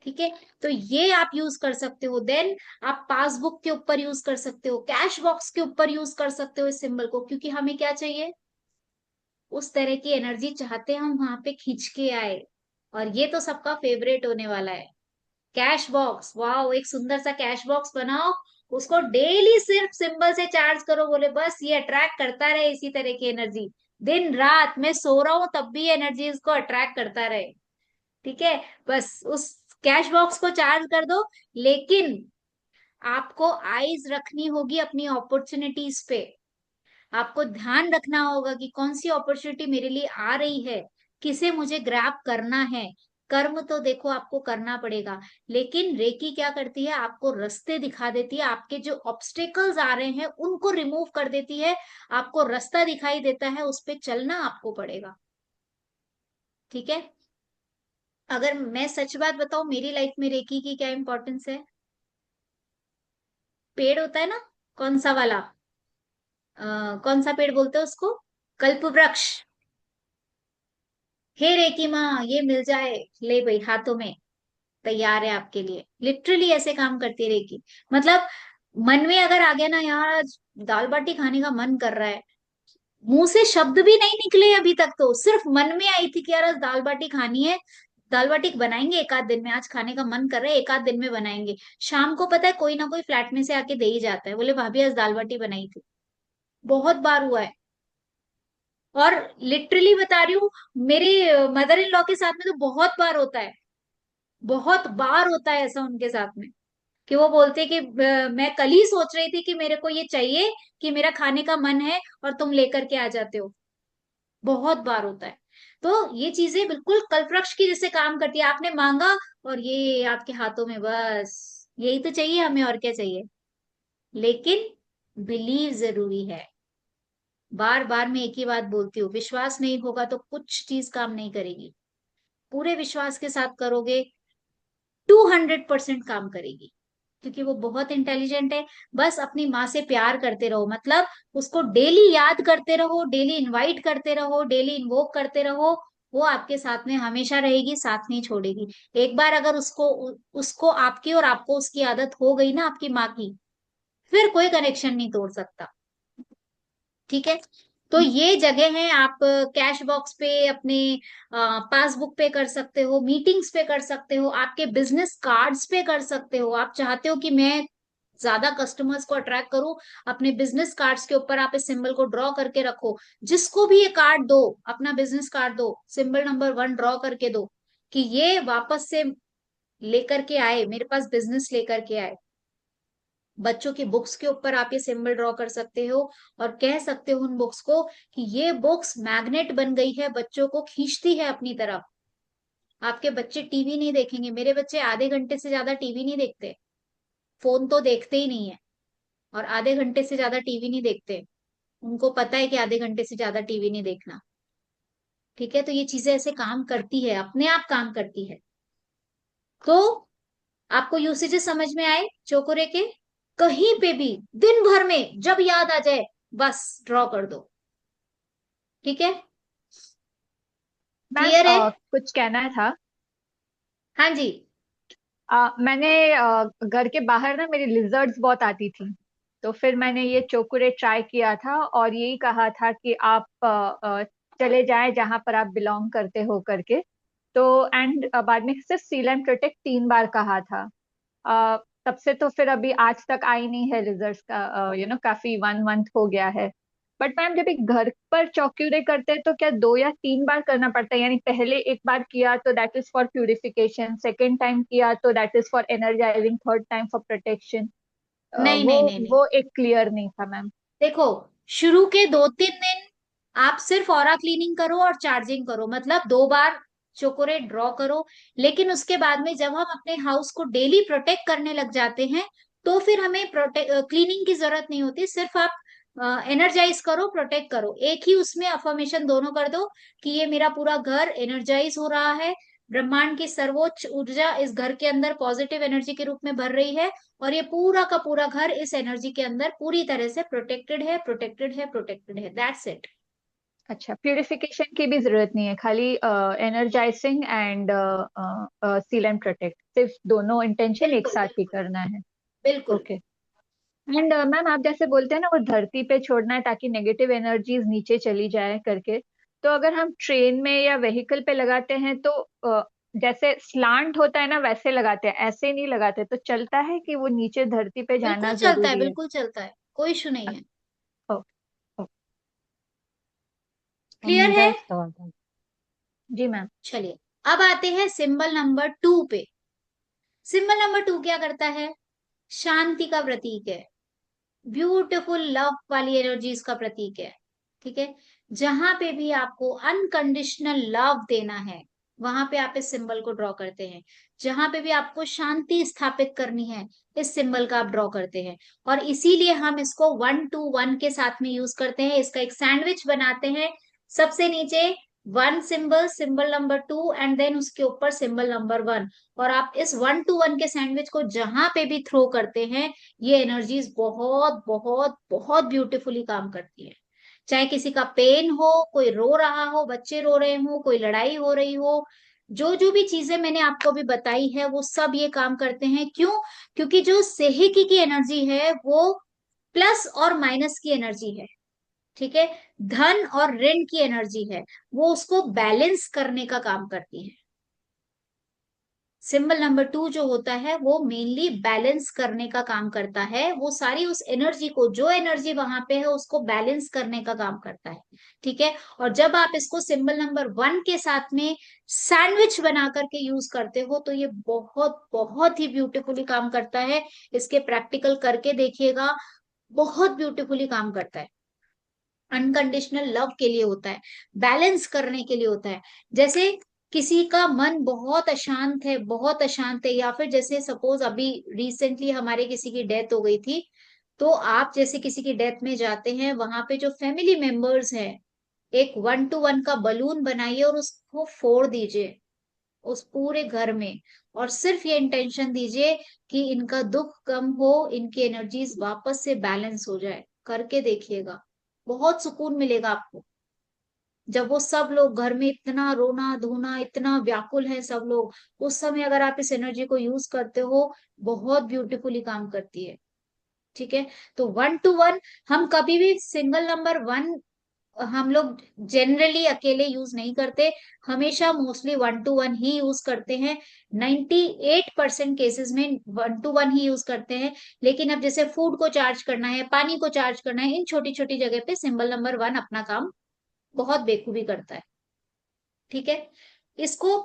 ठीक है, तो ये आप यूज कर सकते हो। देन आप पासबुक के ऊपर यूज कर सकते हो, कैश बॉक्स के ऊपर यूज कर सकते हो इस सिंबल को, क्योंकि हमें क्या चाहिए, उस तरह की एनर्जी चाहते हैं हम वहां पे खींच के आए। और ये तो सबका फेवरेट होने वाला है, कैश बॉक्स। वाओ, एक सुंदर सा कैश बॉक्स बनाओ, उसको डेली सिर्फ सिंबल से चार्ज करो, बोले बस ये अट्रैक्ट करता रहे इसी तरह की एनर्जी, दिन रात मैं सो रहा हूं तब भी एनर्जी इसको अट्रैक्ट करता रहे। ठीक है, बस उस कैश बॉक्स को चार्ज कर दो। लेकिन आपको आईज रखनी होगी अपनी अपॉर्चुनिटीज पे, आपको ध्यान रखना होगा कि कौन सी अपॉर्चुनिटी मेरे लिए आ रही है, किसे मुझे ग्रैब करना है। कर्म तो देखो आपको करना पड़ेगा, लेकिन रेकी क्या करती है, आपको रास्ते दिखा देती है, आपके जो ऑब्स्टेकल्स आ रहे हैं उनको रिमूव कर देती है, आपको रास्ता दिखाई देता है, उस पे चलना आपको पड़ेगा। ठीक है, अगर मैं सच बात बताऊं, मेरी लाइफ में रेकी की क्या इंपॉर्टेंस है। पेड़ होता है ना, कौन सा वाला, कौन सा पेड़ बोलते हैं उसको, कल्प वृक्ष। हे रेकी माँ ये मिल जाए, ले भाई हाथों में, तैयार है आपके लिए। लिटरली ऐसे काम करती है रेकी। मतलब मन में अगर आ गया ना, यार आज दाल बाटी खाने का मन कर रहा है, मुंह से शब्द भी नहीं निकले अभी तक, तो सिर्फ मन में आई थी कि यार आज दाल बाटी खानी है, दाल बाटी बनाएंगे एक आध दिन में, आज खाने का मन कर रहा है एक आध दिन में बनाएंगे। शाम को पता है कोई ना कोई फ्लैट में से आके दे ही जाता है, बोले भाभी आज दाल बाटी बनाई थी। बहुत बार हुआ है। और लिटरली बता रही हूँ, मेरे मदर इन लॉ के साथ में तो बहुत बार होता है, बहुत बार होता है ऐसा उनके साथ में, कि वो बोलते कि मैं कल ही सोच रही थी कि मेरे को ये चाहिए, कि मेरा खाने का मन है और तुम लेकर के आ जाते हो। बहुत बार होता है। तो ये चीजें बिल्कुल कल्पवृक्ष की जैसे काम करती है, आपने मांगा और ये आपके हाथों में, बस यही तो चाहिए हमें, और क्या चाहिए। लेकिन बिलीव जरूरी है। बार बार मैं एक ही बात बोलती हूँ, विश्वास नहीं होगा तो कुछ चीज काम नहीं करेगी, पूरे विश्वास के साथ करोगे 200% काम करेगी, क्योंकि वो बहुत इंटेलिजेंट है। बस अपनी माँ से प्यार करते रहो, मतलब उसको डेली याद करते रहो, डेली इनवाइट करते रहो, डेली इन्वोक करते रहो, वो आपके साथ में हमेशा रहेगी, साथ नहीं छोड़ेगी। एक बार अगर उसको उसको आपकी और आपको उसकी आदत हो गई ना आपकी माँ की, फिर कोई कनेक्शन नहीं तोड़ सकता। ठीक है, तो ये जगह है, आप कैश बॉक्स पे, अपने पासबुक पे कर सकते हो, मीटिंग्स पे कर सकते हो, आपके बिजनेस कार्ड्स पे कर सकते हो। आप चाहते हो कि मैं ज्यादा कस्टमर्स को अट्रैक्ट करूं, अपने बिजनेस कार्ड्स के ऊपर आप इस सिंबल को ड्रॉ करके रखो। जिसको भी ये कार्ड दो, अपना बिजनेस कार्ड दो, सिंबल नंबर 1 ड्रॉ करके दो, कि ये वापस से लेकर के आए, मेरे पास बिजनेस लेकर के आए। बच्चों की बुक्स के ऊपर आप ये सिंबल ड्रॉ कर सकते हो और कह सकते हो उन बुक्स को कि ये बुक्स मैग्नेट बन गई है, बच्चों को खींचती है अपनी तरफ। आपके बच्चे टीवी नहीं देखेंगे, मेरे बच्चे आधे घंटे से ज्यादा टीवी नहीं देखते, फोन तो देखते ही नहीं है, और आधे घंटे से ज्यादा टीवी नहीं देखते। उनको पता है कि आधे घंटे से ज्यादा टीवी नहीं देखना। ठीक है, तो ये चीजें ऐसे काम करती है, अपने आप काम करती है। तो आपको यूसेजेस समझ में आए चोकोरे के? कहीं पे भी दिन भर में जब याद आ जाए बस ड्रॉ कर दो। ठीक है, मैम क्लियर है? कुछ कहना था। हाँ जी। मैंने घर के बाहर ना मेरी लिजर्ड्स बहुत आती थी, तो फिर मैंने ये चोकुरे ट्राई किया था और यही कहा था कि आप चले जाएं जहां पर आप बिलोंग करते हो करके। तो एंड बाद में सिर्फ सील एंड प्रोटेक्ट 3 बार कहा था। तब से तो फिर अभी आज तक आई नहीं है लिजर्ड्स का, काफी 1 मंथ हो गया है। बट मैम जब एक घर पर चौकीरे करते हैं तो क्या 2 या 3 बार करना पड़ता है? यानी पहले एक बार किया तो that is for purification, second time किया तो that is for energising, third time for protection? नहीं वो नहीं नहीं नहीं, वो एक क्लियर नहीं था मैम। देखो, शुरू के 2-3 दिन आप सिर्फ ऑरा क्लीनिंग करो और चार्जिंग करो, मतलब 2 बार चोकोरे ड्रॉ करो। लेकिन उसके बाद में जब हम अपने हाउस को डेली प्रोटेक्ट करने लग जाते हैं तो फिर हमें क्लीनिंग की जरूरत नहीं होती, सिर्फ आप एनर्जाइज करो, प्रोटेक्ट करो। एक ही उसमें अफर्मेशन दोनों कर दो कि ये मेरा पूरा घर एनर्जाइज हो रहा है, ब्रह्मांड की सर्वोच्च ऊर्जा इस घर के अंदर पॉजिटिव एनर्जी के रूप में भर रही है, और ये पूरा का पूरा घर इस एनर्जी के अंदर पूरी तरह से प्रोटेक्टेड है, प्रोटेक्टेड है, प्रोटेक्टेड है। That's it. अच्छा, प्यूरिफिकेशन की भी जरूरत नहीं है, खाली energising and seal and protect, सिर्फ दोनों इंटेंशन एक बिल्कुल साथ ही बिल्कुल करना है। बिल्कुल। ओके। एंड मैम आप जैसे बोलते हैं ना वो धरती पे छोड़ना है ताकि नेगेटिव एनर्जीज नीचे चली जाए करके, तो अगर हम ट्रेन में या व्हीकल पे लगाते हैं तो जैसे स्लांट होता है ना वैसे लगाते हैं, ऐसे नहीं लगाते, तो चलता है कि वो नीचे धरती पे जाना बिल्कुल चलता है, जरूरी है? बिल्कुल चलता है, कोई इशू नहीं है। ओके। क्लियर है? जी मैम। चलिए, अब आते हैं सिंबल नंबर 2 पे। सिंबल नंबर 2 क्या करता है? शांति का प्रतीक है, ब्यूटीफुल लव वाली एनर्जीज का प्रतीक है। ठीक है, जहां पे भी आपको अनकंडीशनल लव देना है वहां पे आप इस सिंबल को ड्रॉ करते हैं। जहां पे भी आपको शांति स्थापित करनी है इस सिंबल का आप ड्रॉ करते हैं। और इसीलिए हम इसको 1 to 1 के साथ में यूज करते हैं, इसका एक सैंडविच बनाते हैं। सबसे नीचे 1 symbol, symbol number 2, and then उसके ऊपर सिंबल नंबर 1। और आप इस 1 to 1 के सैंडविच को जहां पे भी थ्रो करते हैं, ये एनर्जीज बहुत बहुत बहुत ब्यूटीफुली काम करती है। चाहे किसी का पेन हो, कोई रो रहा हो, बच्चे रो रहे हो, कोई लड़ाई हो रही हो, जो जो भी चीजें मैंने आपको भी बताई है वो सब ये काम करते हैं। क्यों? क्योंकि जो सेहिकी की एनर्जी है वो प्लस और माइनस की एनर्जी है। ठीक है, धन और ऋण की एनर्जी है, वो उसको बैलेंस करने का काम करती है। सिंबल नंबर 2 जो होता है वो मेनली बैलेंस करने का काम करता है, वो सारी उस एनर्जी को, जो एनर्जी वहां पे है उसको बैलेंस करने का काम करता है। ठीक है, और जब आप इसको सिंबल नंबर 1 के साथ में सैंडविच बना करके यूज करते हो तो ये बहुत बहुत ही ब्यूटीफुली काम करता है। इसके प्रैक्टिकल करके देखिएगा, बहुत ब्यूटीफुली काम करता है। अनकंडीशनल लव के लिए होता है, बैलेंस करने के लिए होता है। जैसे किसी का मन बहुत अशांत है, बहुत अशांत है, या फिर जैसे सपोज अभी रिसेंटली हमारे किसी की डेथ हो गई थी, तो आप जैसे किसी की डेथ में जाते हैं, वहां पे जो फैमिली मेंबर्स हैं, एक 1 to 1 का बलून बनाइए और उसको फोड़ दीजिए उस पूरे घर में, और सिर्फ ये इंटेंशन दीजिए कि इनका दुख कम हो, इनकी एनर्जीज वापस से बैलेंस हो जाए। करके देखिएगा, बहुत सुकून मिलेगा आपको। जब वो सब लोग घर में इतना रोना धोना, इतना व्याकुल है सब लोग, उस समय अगर आप इस एनर्जी को यूज करते हो, बहुत ब्यूटीफुली काम करती है। ठीक है, तो 1 to 1 हम कभी भी सिंगल नंबर 1 हम लोग जनरली अकेले यूज नहीं करते, हमेशा मोस्टली 1 to 1 ही यूज करते हैं। 98% केसेस में 1 to 1 ही यूज करते हैं। लेकिन अब जैसे फूड को चार्ज करना है, पानी को चार्ज करना है, इन छोटी छोटी जगह पे सिंबल नंबर 1 अपना काम बहुत बेखूबी करता है। ठीक है, इसको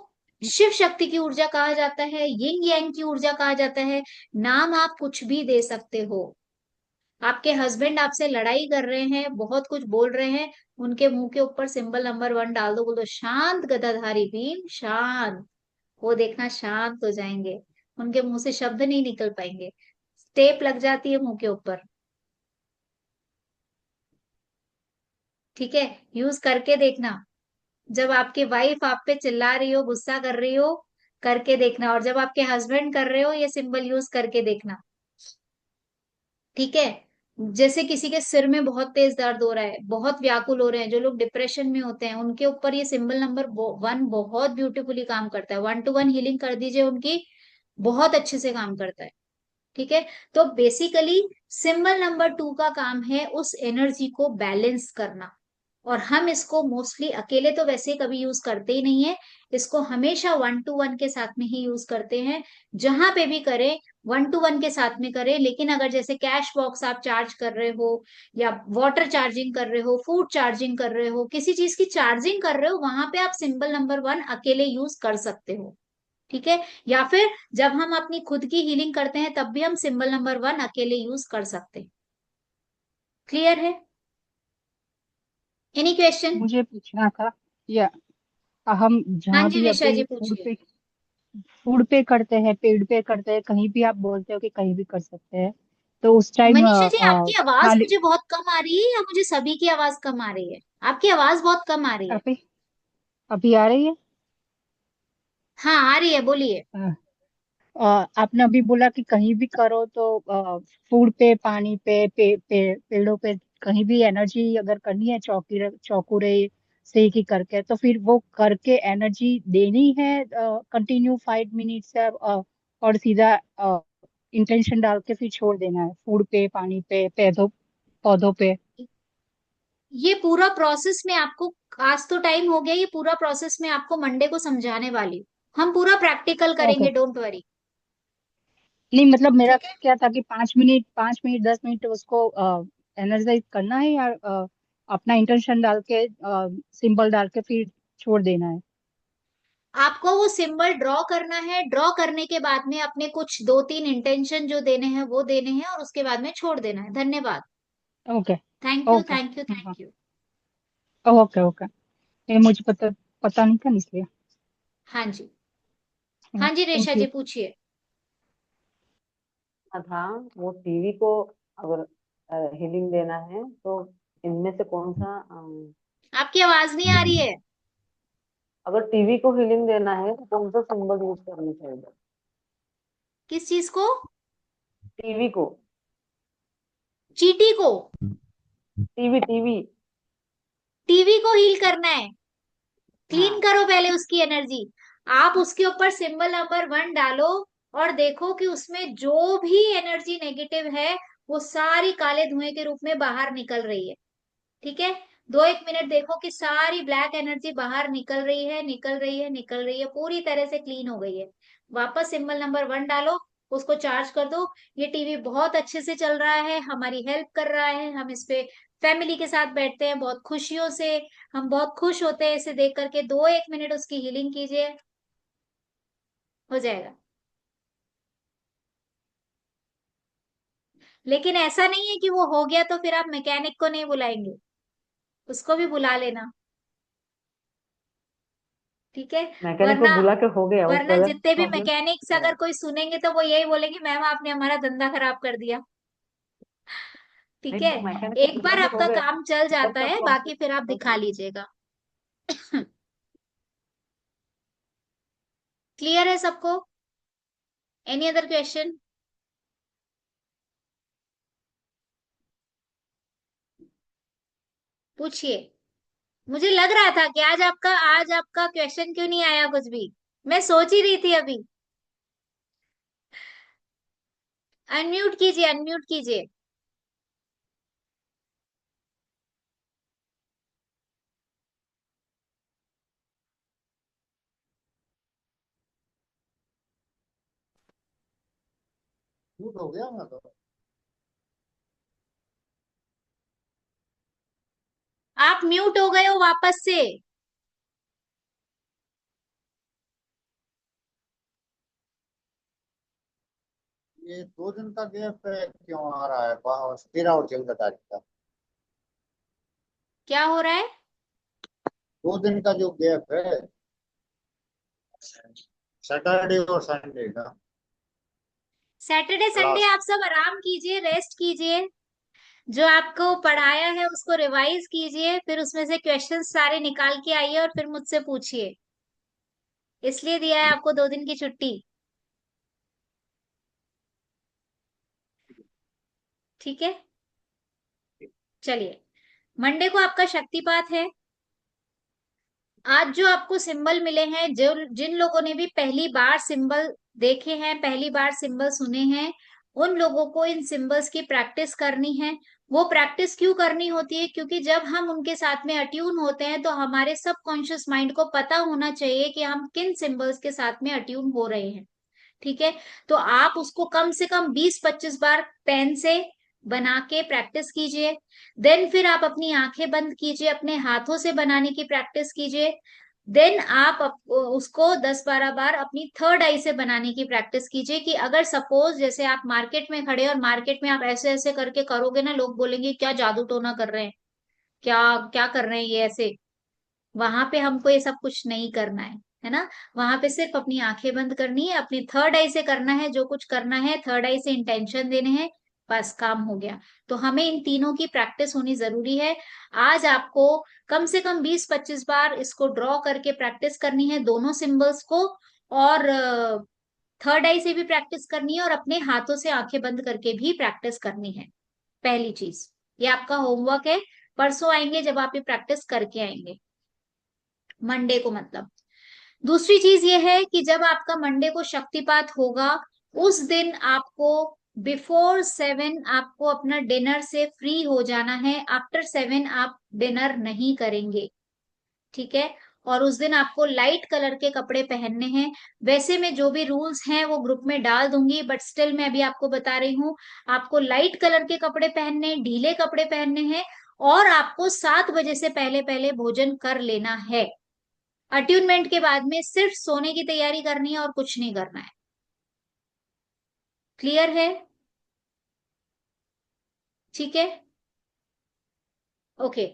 शिव शक्ति की ऊर्जा कहा जाता है, यिंग यांग की ऊर्जा कहा जाता है। नाम आप कुछ भी दे सकते हो। आपके हस्बैंड आपसे लड़ाई कर रहे हैं, बहुत कुछ बोल रहे हैं, उनके मुंह के ऊपर सिंबल नंबर 1 डाल दो, बोल दो शांत गदाधारी भीम शांत। वो देखना शांत हो जाएंगे, उनके मुंह से शब्द नहीं निकल पाएंगे, टेप लग जाती है मुंह के ऊपर। ठीक है, यूज करके देखना। जब आपकी वाइफ आप पे चिल्ला रही हो, गुस्सा कर रही हो, करके देखना। और जब आपके हस्बैंड कर रहे हो, ये सिंबल यूज करके देखना। ठीक है। जैसे किसी के सिर में बहुत तेज दर्द हो रहा है, बहुत व्याकुल हो रहे हैं, जो लोग डिप्रेशन में होते हैं, उनके ऊपर ये सिंबल नंबर 1 बहुत ब्यूटीफुली काम करता है। 1 to 1 हीलिंग कर दीजिए उनकी, बहुत अच्छे से काम करता है। ठीक है। तो बेसिकली सिंबल नंबर 2 का काम है उस एनर्जी को बैलेंस करना। और हम इसको मोस्टली अकेले तो वैसे कभी यूज करते ही नहीं है, इसको हमेशा 1 to 1 के साथ में ही यूज करते हैं। जहां पे भी करें 1 to 1 के साथ में करें। लेकिन अगर जैसे कैश बॉक्स आप चार्ज कर रहे हो, या वाटर चार्जिंग कर रहे हो, फूड चार्जिंग कर रहे हो, किसी चीज की चार्जिंग कर रहे हो, वहां पे आप सिंबल नंबर 1 अकेले यूज कर सकते हो। ठीक है। या फिर जब हम अपनी खुद की हीलिंग करते हैं, तब भी हम सिंबल नंबर 1 अकेले यूज कर सकते हैं। क्लियर है? Any question? मुझे पूछना था, या हम हाँ जहाँ जी भी ऋषा जी अभी पूछिए। फूड पे करते हैं, पेड़ पे करते हैं, कहीं भी आप बोलते हो कि कहीं भी कर सकते हैं, तो उस टाइम मनीषा जी, आपकी आवाज खाली मुझे बहुत कम आ रही है, या मुझे सभी की आवाज कम आ रही है? आपकी आवाज बहुत कम आ रही है। अभी अभी आ रही है? हाँ आ रही है, बोलिए। आपने अभी बोला कि कहीं भी करो, तो फूड पे, पानी पे, पेड़ों पे, कहीं भी एनर्जी अगर करनी है, चौकुरे से ही करके, तो फिर वो करके एनर्जी देनी है कंटिन्यू 5 मिनट्स से, और सीधा इंटेंशन डाल के फिर छोड़ देना है, फूड पे, पानी पे, पौधों पौधों पे। ये पूरा प्रोसेस में आपको, आज तो टाइम हो गया, ये पूरा प्रोसेस में आपको मंडे को समझाने वाली हूँ। हम पूरा प्रैक्टिकल ओके। करेंगे, डोंट वरी। नहीं, मतलब मेरा ठीक है। क्या था कि 5 मिनट 10 मिनट उसको एनर्जाइज करना है, या अपना इंटेंशन डाल के, सिंबल डाल के फिर छोड़ देना है? आपको वो सिंबल ड्रॉ करना है, ड्रॉ करने के बाद में अपने कुछ 2-3 इंटेंशन जो देने हैं वो देने हैं, और उसके बाद में छोड़ देना है। धन्यवाद। Okay. Thank you, okay. Thank you, thank you. Okay. Okay. ये मुझे पता पता नहीं था, इसलिए। हाँ जी। हाँ जी ऋषा थैंक जी यू। पूछिए। था वो टीवी को अगर हीलिंग देना है तो इनमें से कौन सा आपकी आवाज नहीं आ रही है। अगर टीवी को हीलिंग देना है तो कौन सा सिंबल यूज करना चाहिए? किस चीज को? टीवी को। चीटी को? TV TV. टीवी को हील करना है? क्लीन हाँ। करो पहले उसकी एनर्जी। आप उसके ऊपर सिंबल नंबर 1 डालो, और देखो कि उसमें जो भी एनर्जी नेगेटिव है, वो सारी काले धुएं के रूप में बाहर निकल रही है। ठीक है। 2-1 मिनट देखो कि सारी ब्लैक एनर्जी बाहर निकल रही है, निकल रही है, निकल रही है, पूरी तरह से क्लीन हो गई है। वापस सिंबल नंबर 1 डालो, उसको चार्ज कर दो। ये टीवी बहुत अच्छे से चल रहा है, हमारी हेल्प कर रहा है, हम इस पे फैमिली के साथ बैठते हैं बहुत खुशियों से, हम बहुत खुश होते हैं इसे देख करके। 2-1 मिनट उसकी हीलिंग कीजिए, हो जाएगा। लेकिन ऐसा नहीं है कि वो हो गया तो फिर आप मैकेनिक को नहीं बुलाएंगे, उसको भी बुला लेना। ठीक है। मैकेनिक को वरना बुला के हो गया, वो वरना कलर जितने भी प्रॉब्लम मैकेनिक्स है। अगर कोई सुनेंगे तो वो यही बोलेंगे, मैम आपने हमारा धंधा खराब कर दिया। ठीक नहीं है। तो मैकेनिक को एक बुला बार के हो आपका गया, काम चल कब जाता तक है, प्रोसेस बाकी फिर आप दिखा प्रोसेस। लीजिएगा। क्लियर है सबको? Any other question? पूछिए। मुझे लग रहा था कि आज आपका क्वेश्चन क्यों नहीं आया कुछ भी। मैं सोच ही रही थी अभी। अनम्यूट कीजिए, अनम्यूट कीजिए। हो गया ना तो। आप म्यूट हो गए हो वापस से। ये 2 दिन का गैप क्यों आ रहा है? 13 और 14 तारीख का क्या हो रहा है? 2 दिन का जो गैप है, सैटरडे और संडे का सैटरडे संडे क्लास। आप सब आराम कीजिए, रेस्ट कीजिए, जो आपको पढ़ाया है उसको रिवाइज कीजिए, फिर उसमें से क्वेश्चंस सारे निकाल के आइए और फिर मुझसे पूछिए। इसलिए दिया है आपको 2 दिन की छुट्टी। ठीक है, चलिए। मंडे को आपका शक्तिपात है। आज जो आपको सिंबल मिले हैं, जो जिन लोगों ने भी पहली बार सिंबल देखे हैं, पहली बार सिंबल सुने हैं, उन लोगों को इन सिंबल्स की प्रैक्टिस करनी है। वो प्रैक्टिस क्यों करनी होती है? क्योंकि जब हम उनके साथ में अट्यून होते हैं तो हमारे सबकॉन्शियस माइंड को पता होना चाहिए कि हम किन सिंबल्स के साथ में अट्यून हो रहे हैं। ठीक है, तो आप उसको कम से कम 20-25 बार पेन से बना के प्रैक्टिस कीजिए। देन फिर आप अपनी आंखें बंद कीजिए, अपने हाथों से बनाने की प्रैक्टिस कीजिए। देन आप उसको 10-12 बार अपनी थर्ड आई से बनाने की प्रैक्टिस कीजिए। कि अगर सपोज जैसे आप मार्केट में खड़े और मार्केट में आप ऐसे ऐसे करके करोगे ना, लोग बोलेंगे क्या जादू टोना कर रहे हैं, क्या क्या कर रहे हैं ये ऐसे। वहां पे हमको ये सब कुछ नहीं करना है ना। वहां पे सिर्फ अपनी आंखें बंद करनी है, अपनी थर्ड आई से करना है, जो कुछ करना है थर्ड आई से इंटेंशन देने हैं, बस काम हो गया। तो हमें इन तीनों की प्रैक्टिस होनी जरूरी है। आज आपको कम से कम 20-25 बार इसको ड्रॉ करके प्रैक्टिस करनी है, दोनों सिंबल्स को। और थर्ड आई से भी प्रैक्टिस करनी है और अपने हाथों से आंखें बंद करके भी प्रैक्टिस करनी है। पहली चीज, ये आपका होमवर्क है। परसों आएंगे जब आप ये प्रैक्टिस करके आएंगे, मंडे को मतलब। दूसरी चीज ये है कि जब आपका मंडे को शक्तिपात होगा, उस दिन आपको बिफोर 7 आपको अपना डिनर से फ्री हो जाना है। आफ्टर 7 आप डिनर नहीं करेंगे। ठीक है, और उस दिन आपको लाइट कलर के कपड़े पहनने हैं। वैसे मैं जो भी रूल्स हैं वो ग्रुप में डाल दूंगी, बट स्टिल मैं अभी आपको बता रही हूँ। आपको लाइट कलर के कपड़े पहनने, ढीले कपड़े पहनने हैं, और आपको 7 बजे से पहले पहले भोजन कर लेना है। अट्यूनमेंट के बाद में सिर्फ सोने की तैयारी करनी है और कुछ नहीं करना है। क्लियर है? ठीक है, ओके।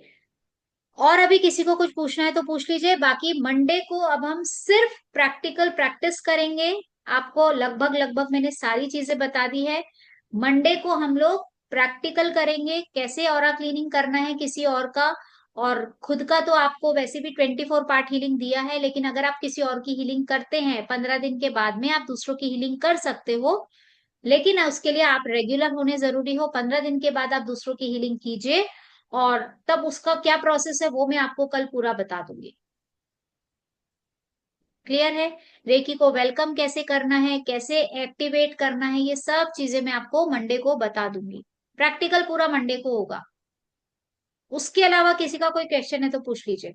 और अभी किसी को कुछ पूछना है तो पूछ लीजिए। बाकी मंडे को अब हम सिर्फ प्रैक्टिकल प्रैक्टिस करेंगे। आपको लगभग लगभग मैंने सारी चीजें बता दी है। मंडे को हम लोग प्रैक्टिकल करेंगे, कैसे ऑरा क्लीनिंग करना है किसी और का। और खुद का तो आपको वैसे भी 24 पार्ट हीलिंग दिया है, लेकिन अगर आप किसी और की हीलिंग करते हैं 15 दिन के बाद में, आप दूसरों की हीलिंग कर सकते हो। लेकिन उसके लिए आप रेगुलर होने जरूरी हो। 15 दिन के बाद आप दूसरों की हीलिंग कीजिए, और तब उसका क्या प्रोसेस है वो मैं आपको कल पूरा बता दूंगी। क्लियर है? रेकी को वेलकम कैसे करना है, कैसे एक्टिवेट करना है, ये सब चीजें मैं आपको मंडे को बता दूंगी। प्रैक्टिकल पूरा मंडे को होगा। उसके अलावा किसी का कोई क्वेश्चन है तो पूछ लीजिए।